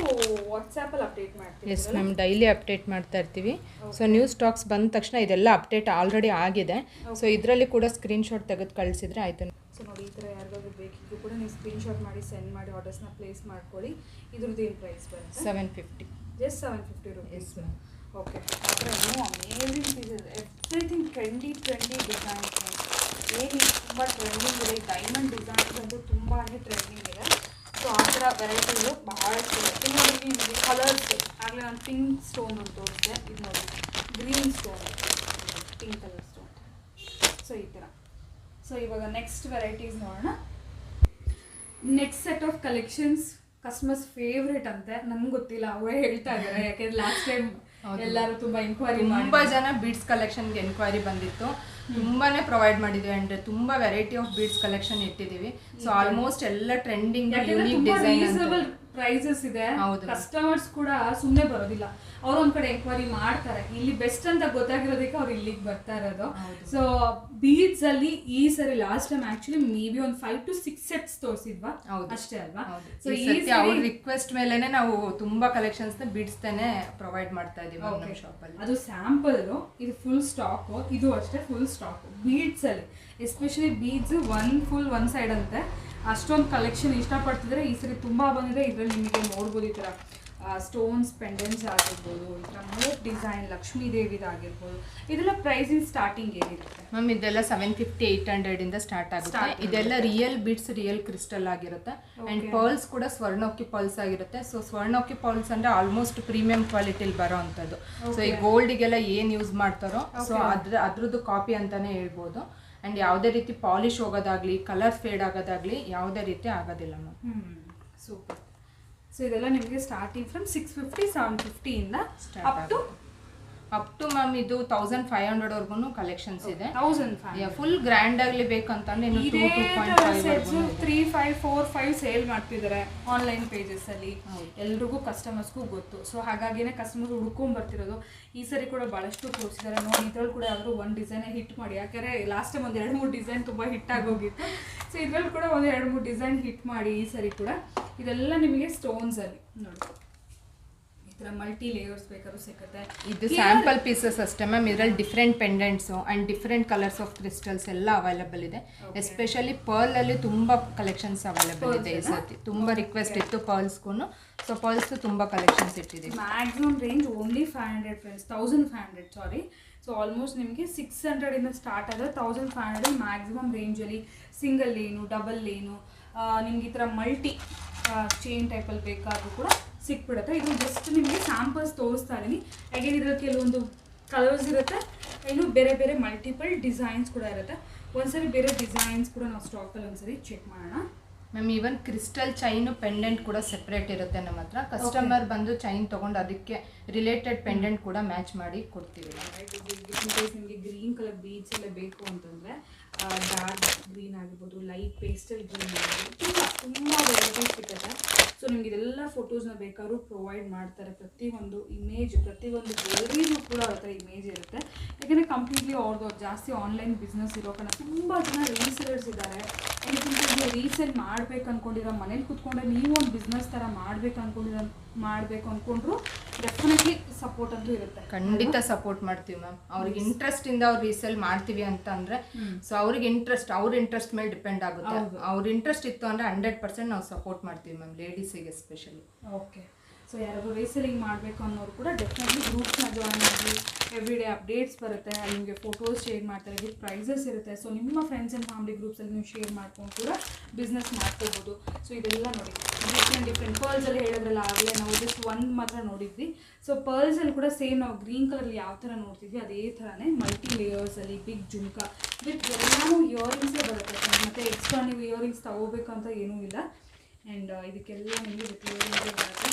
ವಾಟ್ಸಾಪಲ್ಲಿ ಅಪ್ಡೇಟ್ ಮಾಡ್ತೀವಿ? ಎಸ್ ಮ್ಯಾಮ್, ಡೈಲಿ ಅಪ್ಡೇಟ್ ಮಾಡ್ತಾ ಇರ್ತೀವಿ. ಸೊ ನ್ಯೂ ಸ್ಟಾಕ್ಸ್ ಬಂದ ತಕ್ಷಣ ಇದೆಲ್ಲ ಅಪ್ಡೇಟ್ ಆಲ್ರೆಡಿ ಆಗಿದೆ. ಸೊ ಇದರಲ್ಲಿ ಕೂಡ ಸ್ಕ್ರೀನ್ಶಾಟ್ ತೆಗೆದು ಕಳಿಸಿದ್ರೆ ಆಯಿತು. ಸೊ ನೋಡಿ, ಈ ಥರ ಯಾರಿಗಾದ್ರೂ ಬೇಕಿದ್ರು ಕೂಡ ನೀವು ಸ್ಕ್ರೀನ್ಶಾಟ್ ಮಾಡಿ ಸೆಂಡ್ ಮಾಡಿ ಆರ್ಡರ್ಸ್ನ ಪ್ಲೇಸ್ ಮಾಡ್ಕೊಳ್ಳಿ. ಇದ್ರದ್ದು ಏನು ಪ್ರೈಸ್ ಬರುತ್ತೆ? 750. Just 750 rupees. Yes ma'am. Okay, ಆ ಥರ ಇನ್ನೂ amazing pieces, everything trendy designs. ಏನು ತುಂಬ ಟ್ರೆಂಡಿಂಗ್ ಇದೆ. ಡೈಮಂಡ್ ಡಿಸೈನ್ಸ್ ಅಂತೂ ತುಂಬಾ ಟ್ರೆಂಡಿಂಗ್ ಇದೆ. ಸೊ ಆ ಥರ ವೆರೈಟೀಸು ಭಾಳಷ್ಟು ಇದೆ. ನೋಡಿ ನಿಮಗೆ ಕಲರ್ಸ್ ಆಗಲೇ ನಾನು ಪಿಂಕ್ ಸ್ಟೋನ್ ಅಂತ ತೋರಿಸಿದೆ. ಇದು ನೋಡಿ green stone, pink colour stone. So ಈ ಥರ. ಸೊ ಇವಾಗ ನೆಕ್ಸ್ಟ್ ವೆರೈಟೀಸ್ ನೋಡೋಣ. Next set of collections customers favourite ಅಂತೆ. ನಮ್ಗೆ ಗೊತ್ತಿಲ್ಲ, ಅವರೇ ಹೇಳ್ತಾ ಇದ್ದಾರೆ. ಯಾಕೆಂದ್ರೆ ಲಾಸ್ಟ್ ಟೈಮ್ ಎಲ್ಲರೂ ತುಂಬಾ ಎನ್ಕ್ವೈರಿ, ತುಂಬಾ ಜನ ಬೀಡ್ಸ್ ಕಲೆಕ್ಷನ್ಗೆ ಎನ್ಕ್ವೈರಿ ಬಂದಿತ್ತು. ತುಂಬಾನೇ ಪ್ರೊವೈಡ್ ಮಾಡಿದ್ವಿ ಅಂದ್ರೆ ತುಂಬಾ ವೆರೈಟಿ ಆಫ್ ಬೀಡ್ಸ್ ಕಲೆಕ್ಷನ್ ಇಟ್ಟಿದ್ದೀವಿ. ಸೊ ಆಲ್ಮೋಸ್ಟ್ ಎಲ್ಲ ಟ್ರೆಂಡಿಂಗ್ ಯೂನಿಕ್ ಡಿಸೈನ್ ಪ್ರೈಸಸ್ ಇದೆ. ಹೌದು. ಕಸ್ಟಮರ್ಸ್ ಕೂಡ ಸುಮ್ಮನೆ ಬರೋದಿಲ್ಲ, ಅವ್ರು ಒಂದ್ ಕಡೆ ಎಂಕ್ವೈರಿ ಮಾಡ್ತಾರೆ, ಇಲ್ಲಿ ಬೆಸ್ಟ್ ಅಂತ ಗೊತ್ತಾಗಿರೋದಕ್ಕೆ ಅವ್ರು ಇಲ್ಲಿಗೆ ಬರ್ತಾ ಇರೋದು. ಸೊ ಬೀಡ್ಸ್ ಅಲ್ಲಿ ಈ ಸರಿ last time actually may be ಒಂದು 5 to 6 sets ತೋರಿಸಿದ್ವಾ ಅಷ್ಟೇ ಅಲ್ವಾ? ಸೊ ಈ ಅವ್ರ ರಿಕ್ವೆಸ್ಟ್ ಮೇಲೆನೆ ನಾವು ತುಂಬಾ ಕಲೆಕ್ಷನ್ಸ್ ನ ಬಿಡ್ಸ್ತಾನೆ ಪ್ರೊವೈಡ್ ಮಾಡ್ತಾ ಇದೀವಿ ನಮ್ಮ ಶಾಪ್ ಅಲ್ಲಿ. ಅದು ಸ್ಯಾಂಪಲ್, ಇದು ಫುಲ್ ಸ್ಟಾಕ್, ಇದು ಅಷ್ಟೇ ಫುಲ್ ಸ್ಟಾಕ್. ಬೀಡ್ಸ್ ಅಲ್ಲಿ ಎಸ್ಪೆಷಲಿ ಬೀಡ್ಸ್ ಒನ್ ಸೈಡ್ ಅಂತೆ, ಅಷ್ಟೊಂದು ಕಲೆಕ್ಷನ್ ಇಷ್ಟಪಡ್ತಿದ್ರೆ ಈ ಸರಿ ತುಂಬಾ ಬಂದಿದೆ. ಇದ್ರಲ್ಲಿ ನಿಮಗೆ ನೋಡ್ಬೋದು ಈ ತರ ಸ್ಟೋನ್ಸ್ ಪೆಂಡೆಂಟ್ಸ್ ಆಗಿರ್ಬೋದು, ಈ ಥರ ಮೂಕ್ ಡಿಸೈನ್ ಲಕ್ಷ್ಮೀ ದೇವಿದಾಗಿರ್ಬೋದು. ಇದೆಲ್ಲ ಪ್ರೈಸಿಂಗ್ ಸ್ಟಾರ್ಟಿಂಗ್ ಏನಿರುತ್ತೆ ಮ್ಯಾಮ್? ಇದೆಲ್ಲ 750-800 ಇಂದ ಸ್ಟಾರ್ಟ್ ಆಗುತ್ತೆ. ಇದೆಲ್ಲ ರಿಯಲ್ ಬಿಡ್ಸ್, ರಿಯಲ್ ಕ್ರಿಸ್ಟಲ್ ಆಗಿರುತ್ತೆ. ಅಂಡ್ ಪರ್ಲ್ಸ್ ಕೂಡ ಸ್ವರ್ಣೋಕ್ಕಿ ಪರ್ಲ್ಸ್ ಆಗಿರುತ್ತೆ. ಸೊ ಸ್ವರ್ಣೋಕ್ಕಿ ಪರ್ಲ್ಸ್ ಅಂದ್ರೆ ಆಲ್ಮೋಸ್ಟ್ ಪ್ರೀಮಿಯಂ ಕ್ವಾಲಿಟಿಲಿ ಬರೋ ಅಂಥದ್ದು. ಸೊ ಈ ಗೋಲ್ಡಿಗೆಲ್ಲ ಏನು ಯೂಸ್ ಮಾಡ್ತಾರೋ ಸೊ ಅದ್ರದ್ದು ಕಾಪಿ ಅಂತಾನೆ ಹೇಳ್ಬೋದು. ಅಂಡ್ ಯಾವುದೇ ರೀತಿ ಪಾಲಿಶ್ ಹೋಗೋದಾಗ್ಲಿ, ಕಲರ್ ಫೇಡ್ ಆಗೋದಾಗ್ಲಿ ಯಾವುದೇ ರೀತಿ ಆಗೋದಿಲ್ಲ ಮ್ಯಾಮ್. ಸೂಪರ್. ಸೊ ಇದೆಲ್ಲ ನಿಮಗೆ ಸ್ಟಾರ್ಟಿಂಗ್ ಫ್ರಮ್ 650-750 ಇಂದ ಅಪ್ ಟು ಮ್ಯಾಮ್ ಇದು 1500 ವರ್ಗು ಕಲೆಕ್ಷನ್ಸ್ ಇದೆ. 1500 ಫುಲ್ ಗ್ರ್ಯಾಂಡ್ ಆಗಲಿ ಬೇಕಂತಂದ್ರೆ 3, 5, 4, 5 ಸೇಲ್ ಮಾಡ್ತಿದ್ದಾರೆ ಆನ್ಲೈನ್ ಪೇಜಸ್ ಅಲ್ಲಿ. ಎಲ್ರಿಗೂ ಕಸ್ಟಮರ್ಸ್ಗೂ ಗೊತ್ತು. ಸೊ ಹಾಗಾಗಿನೇ ಕಸ್ಟಮರ್ಸ್ ಹುಡ್ಕೊಂಡ್ ಬರ್ತಿರೋದು. ಈ ಸರಿ ಕೂಡ ಬಹಳಷ್ಟು ತೋರಿಸಿದ್ದಾರೆ ನೋಡಿ. ಇದ್ರಲ್ಲಿ ಕೂಡ ಯಾವ್ದಾದ್ರು ಒಂದು ಡಿಸೈನ್ ಹಿಟ್ ಮಾಡಿ, ಯಾಕಂದ್ರೆ ಲಾಸ್ಟ್ ಟೈಮ್ 1-2-3 ಡಿಸೈನ್ ತುಂಬಾ ಹಿಟ್ ಆಗೋಗಿತ್ತು. ಸೊ ಇದ್ರಲ್ಲಿ ಕೂಡ 1-2-3 ಡಿಸೈನ್ ಹಿಟ್ ಮಾಡಿ ಈ ಸರಿ ಕೂಡ. ಇದೆಲ್ಲ ನಿಮಗೆ ಸ್ಟೋನ್ಸ್ ಅಲ್ಲಿ ನೋಡಿ, ಈ ತರ ಮಲ್ಟಿ ಲೇಯರ್ಸ್ ಬೇಕಾದ್ರೂ ಸಿಗುತ್ತೆ. ಇದು ಸ್ಯಾಂಪಲ್ ಪೀಸಸ್ ಅಷ್ಟೇ ಮ್ಯಾಮ್. ಇದರಲ್ಲಿ different pendants and different colours of crystals ಎಲ್ಲ ಅವೈಲೇಬಲ್ ಇದೆ. ಎಸ್ಪೆಷಲಿ ಪರ್ಲ್ ಅಲ್ಲಿ ತುಂಬಾ ಕಲೆಕ್ಷನ್ಸ್ ಅವೈಲೇಬಲ್ ಇದೆ. ಈ ಸತಿ ತುಂಬಾ ರಿಕ್ವೆಸ್ಟ್ ಇತ್ತು ಪರ್ಲ್ಸ್ಗೂ. ಸೊ ಪರ್ಲ್ಸ್ ತುಂಬಾ ಕಲೆಕ್ಷನ್ಸ್ ಇಟ್ಟಿದ್ದೀವಿ. ಮ್ಯಾಕ್ಸಿಮಮ್ ರೇಂಜ್ ಓನ್ಲಿ 500 ಫ್ರೆಂಡ್ಸ್, 1500 ಸಾರಿ. ಸೊ ಆಲ್ಮೋಸ್ಟ್ ನಿಮಗೆ 600 ಇಂದ ಸ್ಟಾರ್ಟ್ ಆದರೆ 1500 ಮ್ಯಾಕ್ಸಿಮಮ್ ರೇಂಜಲ್ಲಿ. ಸಿಂಗಲ್ ಲೇನು, ಡಬಲ್ ಲೇನು, ನಿಮ್ಗೆ ಈ ಥರ ಮಲ್ಟಿ ಚೈನ್ ಟೈಪಲ್ಲಿ ಬೇಕಾದರೂ ಕೂಡ ಸಿಕ್ಬಿಡುತ್ತೆ. ಇದು ಜಸ್ಟ್ ನಿಮಗೆ ಸ್ಯಾಂಪಲ್ಸ್ ತೋರಿಸ್ತಾ ಇದ್ದೀನಿ. ಅಗೇನ್ ಇದರಲ್ಲಿ ಕೆಲವೊಂದು ಕಲರ್ಸ್ ಇರುತ್ತೆ, ಇನ್ನು ಬೇರೆ ಬೇರೆ ಮಲ್ಟಿಪಲ್ ಡಿಸೈನ್ಸ್ ಕೂಡ ಇರುತ್ತೆ. ಒಂದ್ಸರಿ ಬೇರೆ ಡಿಸೈನ್ಸ್ ಕೂಡ ನಾವು ಸ್ಟಾಕಲ್ಲಿ ಒಂದ್ಸರಿ ಚೆಕ್ ಮಾಡೋಣ ma'am. Even crystal chain pendant ಕೂಡ ಸೆಪ್ರೇಟ್ ಇರುತ್ತೆ ನಮ್ಮ ಹತ್ರ. ಕಸ್ಟಮರ್ ಬಂದು ಚೈನ್ ತೊಗೊಂಡು ಅದಕ್ಕೆ ರಿಲೇಟೆಡ್ ಪೆಂಡೆಂಟ್ ಕೂಡ ಮ್ಯಾಚ್ ಮಾಡಿ ಕೊಡ್ತೀವಿ. ಇನ್ ಕೇಸ್ ನಿಮಗೆ ಗ್ರೀನ್ ಕಲರ್ ಬೀಡ್ಸ್ ಎಲ್ಲ ಬೇಕು ಅಂತಂದರೆ ಡಾರ್ಕ್ ಗ್ರೀನ್ ಆಗಿರ್ಬೋದು, ಲೈಟ್ ಪೇಸ್ಟಲ್ ಗ್ರೀನ್ ಆಗಿರ್ಬೋದು, ತುಂಬ ವೆರೈಟೀಸ್ ಸಿಗುತ್ತೆ. ಸೊ ನಿಮ್ಗೆ ಇದೆಲ್ಲ ಫೋಟೋಸ್ನ ಬೇಕಾದ್ರೂ ಪ್ರೊವೈಡ್ ಮಾಡ್ತಾರೆ. ಪ್ರತಿಯೊಂದು ಇಮೇಜ್, ಪ್ರತಿಯೊಂದು ಜ್ಯುವೆಲ್ರಿಗೂ ಕೂಡ ಆ ಥರ ಇಮೇಜ್ ಇರುತ್ತೆ. ಯಾಕೆಂದರೆ ಕಂಪ್ಲೀಟ್ಲಿ ಅವ್ರದ್ದು ಜಾಸ್ತಿ ಆನ್ಲೈನ್ ಬಿಸ್ನೆಸ್ ಇರೋ ಕಾರಣ ತುಂಬ ಜನ ರೀಸೇಲರ್ಸ್ ಇದ್ದಾರೆ. ಯಾಕೆಂದರೆ ರೀಸೇಲ್ ಮಾಡ್ಬೇಕು ಅಂದ್ಕೊಂಡಿರೋ, ಮನೇಲಿ ಕೂತ್ಕೊಂಡ್ರೆ ನೀವು ಒಂದು ಬಿಸ್ನೆಸ್ ಥರ ಮಾಡಬೇಕು ಅಂದ್ಕೊಂಡ್ರು ಡೆಫಿನೆಟ್ಲಿ ಸಪೋರ್ಟ್ ಅಂತೂ ಇರುತ್ತೆ. ಖಂಡಿತ ಸಪೋರ್ಟ್ ಮಾಡ್ತೀವಿ ಮ್ಯಾಮ್. ಅವ್ರಿಗೆ ಇಂಟ್ರೆಸ್ಟ್ ಇಂದ ಅವ್ರು ರೀಸೇಲ್ ಮಾಡ್ತೀವಿ ಅಂತ ಅಂದ್ರೆ ಸೊ ಅವ್ರಿಗೆ ಅವ್ರ ಇಂಟ್ರೆಸ್ಟ್ ಮೇಲೆ ಡಿಪೆಂಡ್ ಆಗುತ್ತೆ. ಅವ್ರ ಇಂಟ್ರೆಸ್ಟ್ ಇತ್ತು ಅಂದ್ರೆ 100% ನಾವು ಸಪೋರ್ಟ್ ಮಾಡ್ತೀವಿ ಮ್ಯಾಮ್, ಲೇಡೀಸಿಗೆ ಎಸ್ಪೆಷಲಿ. ಓಕೆ. ಸೊ ಯಾರಾದರೂ ರೀಸೇಲಿಂಗ್ ಮಾಡಬೇಕು ಅನ್ನೋರು ಕೂಡ ಡೆಫಿನೆಟ್ಲಿ ಗ್ರೂಪ್ಸ್ನ ಜಾಯ್ನ್ ಆಗಿ ಎವ್ರಿ ಡೇ ಅಪ್ಡೇಟ್ಸ್ ಬರುತ್ತೆ. ಅಲ್ಲಿ ನಿಮಗೆ ಫೋಟೋಸ್ ಶೇರ್ ಮಾಡ್ತಾರೆ, ವಿತ್ ಪ್ರೈಸಸ್ ಇರುತ್ತೆ. ಸೊ ನಿಮ್ಮ ಫ್ರೆಂಡ್ಸ್ ಆ್ಯಂಡ್ ಫ್ಯಾಮಿಲಿ ಗ್ರೂಪ್ಸಲ್ಲಿ ನೀವು ಶೇರ್ ಮಾಡ್ಕೊಂಡು ಕೂಡ ಬಿಸ್ನೆಸ್ ಮಾಡ್ಕೋಬೋದು. ಸೊ ಇದೆಲ್ಲ ನೋಡಿ ಡಿಫ್ರೆಂಟ್ ಪರ್ಲ್ಸಲ್ಲಿ ಹೇಳಿದ್ರಲ್ಲ ಆಗಲೇ, ನಾವು ಜಸ್ಟ್ ಒಂದು ಮಾತ್ರ ನೋಡಿದ್ವಿ. ಸೊ ಪರ್ಲ್ಸಲ್ಲಿ ಕೂಡ ಸೇಮ್ ನಾವು ಗ್ರೀನ್ ಕಲರ್ ಯಾವ ಥರ ನೋಡ್ತಿದ್ವಿ ಅದೇ ಥರನೇ ಮಲ್ಟಿ ಲೇಯರ್ಸಲ್ಲಿ ಬಿಗ್ ಜುಮ್ಕ ವಿತ್ ಎಲ್ಲನೂ ಇಯರಿಂಗ್ಸೇ ಬರುತ್ತೆ. ಮತ್ತು ಎಕ್ಸ್ಟ್ರಾ ನೀವು ಇಯರಿಂಗ್ಸ್ ತಗೋಬೇಕು ಅಂತ ಏನೂ ಇಲ್ಲ. ಆ್ಯಂಡ್ ಇದಕ್ಕೆಲ್ಲ ನಿಮಗೆ ವಿತ್ ಇಯರಿಂಗ್ಸೇ ಬರುತ್ತೆ.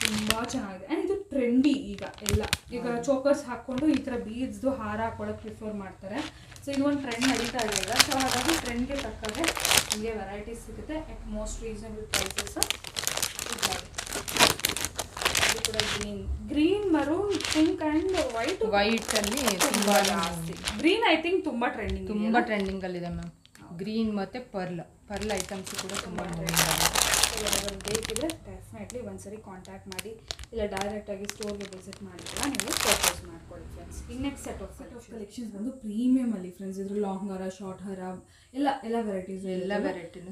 ತುಂಬ ಚೆನ್ನಾಗಿದೆ. ಆ್ಯಂಡ್ ಇದು ಟ್ರೆಂಡಿ ಈಗ ಚೋಕರ್ಸ್ ಹಾಕ್ಕೊಂಡು ಈ ಥರ ಬೀಡ್ಸ್ದು ಹಾರ ಹಾಕೊಳ್ಳೋಕೆ ಪ್ರಿಫರ್ ಮಾಡ್ತಾರೆ. ಸೊ ಇದು ಒಂದು ಟ್ರೆಂಡ್ ನಡೀತಾ ಇದೆ ಈಗ. ಸೊ ಹಾಗಾಗಿ ಟ್ರೆಂಡ್ಗೆ ತಕ್ಕಂಗೆ ನಿಮಗೆ ವೆರೈಟೀಸ್ ಸಿಗುತ್ತೆ ಅಟ್ ಮೋಸ್ಟ್ ರೀಸನಬಲ್ ಪ್ರೈಸಸ್. ಇದು ಕೂಡ green maroon pink and white ಅಲ್ಲಿ ತುಂಬ ಜಾಸ್ತಿ. ಗ್ರೀನ್ ಐ ಥಿಂಕ್ ತುಂಬ ಟ್ರೆಂಡಿಂಗ್ ಅಲ್ಲಿದೆ ಮ್ಯಾಮ್. ಗ್ರೀನ್ ಮತ್ತು ಪರ್ಲ್ ಐಟಮ್ಸ್ ಕೂಡ ತುಂಬ ಯಾರಾದರೂ ಬೇಕಿದ್ರೆ ಡೆಫಿನೆಟ್ಲಿ ಒಂದ್ಸರಿ ಕಾಂಟ್ಯಾಕ್ಟ್ ಮಾಡಿ, ಇಲ್ಲ ಡೈರೆಕ್ಟಾಗಿ ಸ್ಟೋರ್ಗೆ ವಿಸಿಟ್ ಮಾಡಿದ್ರೆ ನೀವು ಪರ್ಚೇಸ್ ಮಾಡ್ಕೊಳ್ಳಿ ಫ್ರೆಂಡ್ಸ್. ಈಗ ನೆಕ್ಸ್ಟ್ ಸೆಟ್ ಆಫ್ ಕಲೆಕ್ಷನ್ಸ್ ಬಂದು ಪ್ರೀಮಿಯಮ್ ಅಲ್ಲಿ ಫ್ರೆಂಡ್ಸ್. ಇದ್ರ ಲಾಂಗ್ ಹಾರ, ಶಾರ್ಟ್ ಹಾರ ಎಲ್ಲ ವೆರೈಟೀಸ್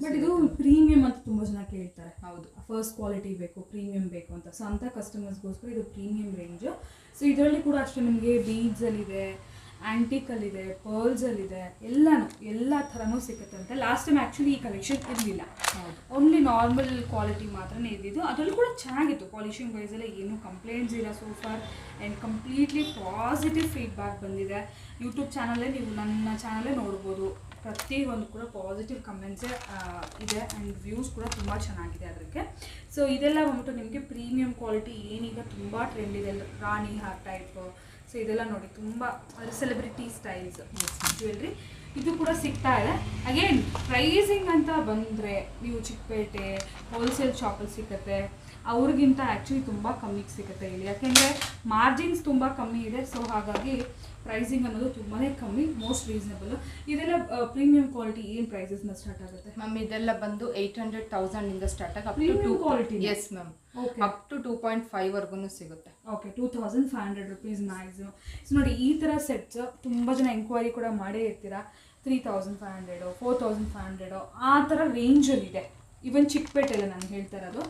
ಬಟ್ ಇದು ಪ್ರೀಮಿಯಂ ಅಂತ ತುಂಬ ಜನ ಕೇಳ್ತಾರೆ. ಹೌದು, ಫಸ್ಟ್ ಕ್ವಾಲಿಟಿ ಬೇಕು, ಪ್ರೀಮಿಯಂ ಬೇಕು ಅಂತ. ಸೊ ಅಂಥ ಕಸ್ಟಮರ್ಸ್ಗೋಸ್ಕರ ಇದು ಪ್ರೀಮಿಯಂ ರೇಂಜ್. ಸೊ ಇದರಲ್ಲಿ ಕೂಡ ಅಷ್ಟೇ ನಿಮಗೆ ಬೀಡ್ಸಲ್ಲಿದೆ, ಆ್ಯಂಟಿಕಲ್ಲಿದೆ, ಪರ್ಲ್ಸಲ್ಲಿದೆ, ಎಲ್ಲ ಥರನೂ ಸಿಗುತ್ತಂತೆ. ಲಾಸ್ಟ್ ಟೈಮ್ ಆ್ಯಕ್ಚುಲಿ ಈ ಕಲೆಕ್ಷನ್ ಇರಲಿಲ್ಲ, ಓನ್ಲಿ ನಾರ್ಮಲ್ ಕ್ವಾಲಿಟಿ ಮಾತ್ರನೇ ಇದ್ದಿದ್ದು. ಅದರಲ್ಲಿ ಕೂಡ ಚೆನ್ನಾಗಿತ್ತು, ಪಾಲಿಶಿಂಗ್ ವೈಸೆಲ್ಲ ಏನೂ ಕಂಪ್ಲೇಂಟ್ಸ್ ಇಲ್ಲ so for. And completely positive feedback ಬಂದಿದೆ. ಯೂಟ್ಯೂಬ್ ಚಾನಲ್ಲೇ ನೀವು ನನ್ನ ಚಾನಲ್ಲೇ ನೋಡ್ಬೋದು, ಪ್ರತಿಯೊಂದು ಕೂಡ ಪಾಸಿಟಿವ್ ಕಮೆಂಟ್ಸೇ ಇದೆ. ಆ್ಯಂಡ್ ವ್ಯೂಸ್ ಕೂಡ ತುಂಬ ಚೆನ್ನಾಗಿದೆ ಅದಕ್ಕೆ. ಸೊ ಇದೆಲ್ಲ ಬಂದ್ಬಿಟ್ಟು ನಿಮಗೆ ಪ್ರೀಮಿಯಂ ಕ್ವಾಲಿಟಿ ಏನೀಗ ತುಂಬ ಟ್ರೆಂಡ್ ಇದೆ. ರಾಣಿ ಹಾರ್ ಟೈಪ್, ಸೊ ಇದೆಲ್ಲ ನೋಡಿ ತುಂಬ ಸೆಲೆಬ್ರಿಟಿ ಸ್ಟೈಲ್ಸ್ ಜ್ಯುವೆಲ್ರಿ. ಇದು ಕೂಡ ಸಿಗ್ತಾ ಇದೆ. ಅಗೇನ್ ಪ್ರೈಸಿಂಗ್ ಅಂತ ಬಂದರೆ ನೀವು ಚಿಕ್ಕಪೇಟೆ ಹೋಲ್ಸೇಲ್ ಶಾಪಲ್ಲಿ ಸಿಗುತ್ತೆ, ಅವ್ರಿಗಿಂತ ಆ್ಯಕ್ಚುಲಿ ತುಂಬ ಕಮ್ಮಿಗೆ ಸಿಗುತ್ತೆ ಇಲ್ಲಿ. ಯಾಕೆಂದರೆ ಮಾರ್ಜಿನ್ಸ್ ತುಂಬ ಕಮ್ಮಿ ಇದೆ. ಸೊ ಹಾಗಾಗಿ ಪ್ರೈಸಿಂಗ್ ಅನ್ನೋದು ತುಂಬಾ ಕಮ್ಮಿ, ಮೋಸ್ಟ್ ರೀಸನಬಲ್. ಇದೆಲ್ಲ ಪ್ರೀಮಿಯಂ ಕ್ವಾಲಿಟಿ ಏನು ಪ್ರೈಸಸ್ನ ಸ್ಟಾರ್ಟ್ ಆಗುತ್ತೆ ಮ್ಯಾಮ್? ಇದೆಲ್ಲ ಬಂದು 800,000 ಇಂದ ಸ್ಟಾರ್ಟ್ ಆಗಿ premium quality. Yes ma'am, up to 2.5 ವರ್ಗು ಸಿಗುತ್ತೆ. Okay, 2500 rupees maximum. ಸೊ ನೋಡಿ, ಈ ಥರ ಸೆಟ್ಸ್ ತುಂಬ ಜನ ಎಂಕ್ವೈರಿ ಕೂಡ ಮಾಡೇ ಇರ್ತೀರಾ. 3500, 4500 ಆ ಥರ ರೇಂಜಲ್ಲಿದೆ. ಈವನ್ ಚಿಕ್ಕಪೇಟೆಲ್ಲ ನಾನು ಹೇಳ್ತಾ ಇರೋದು.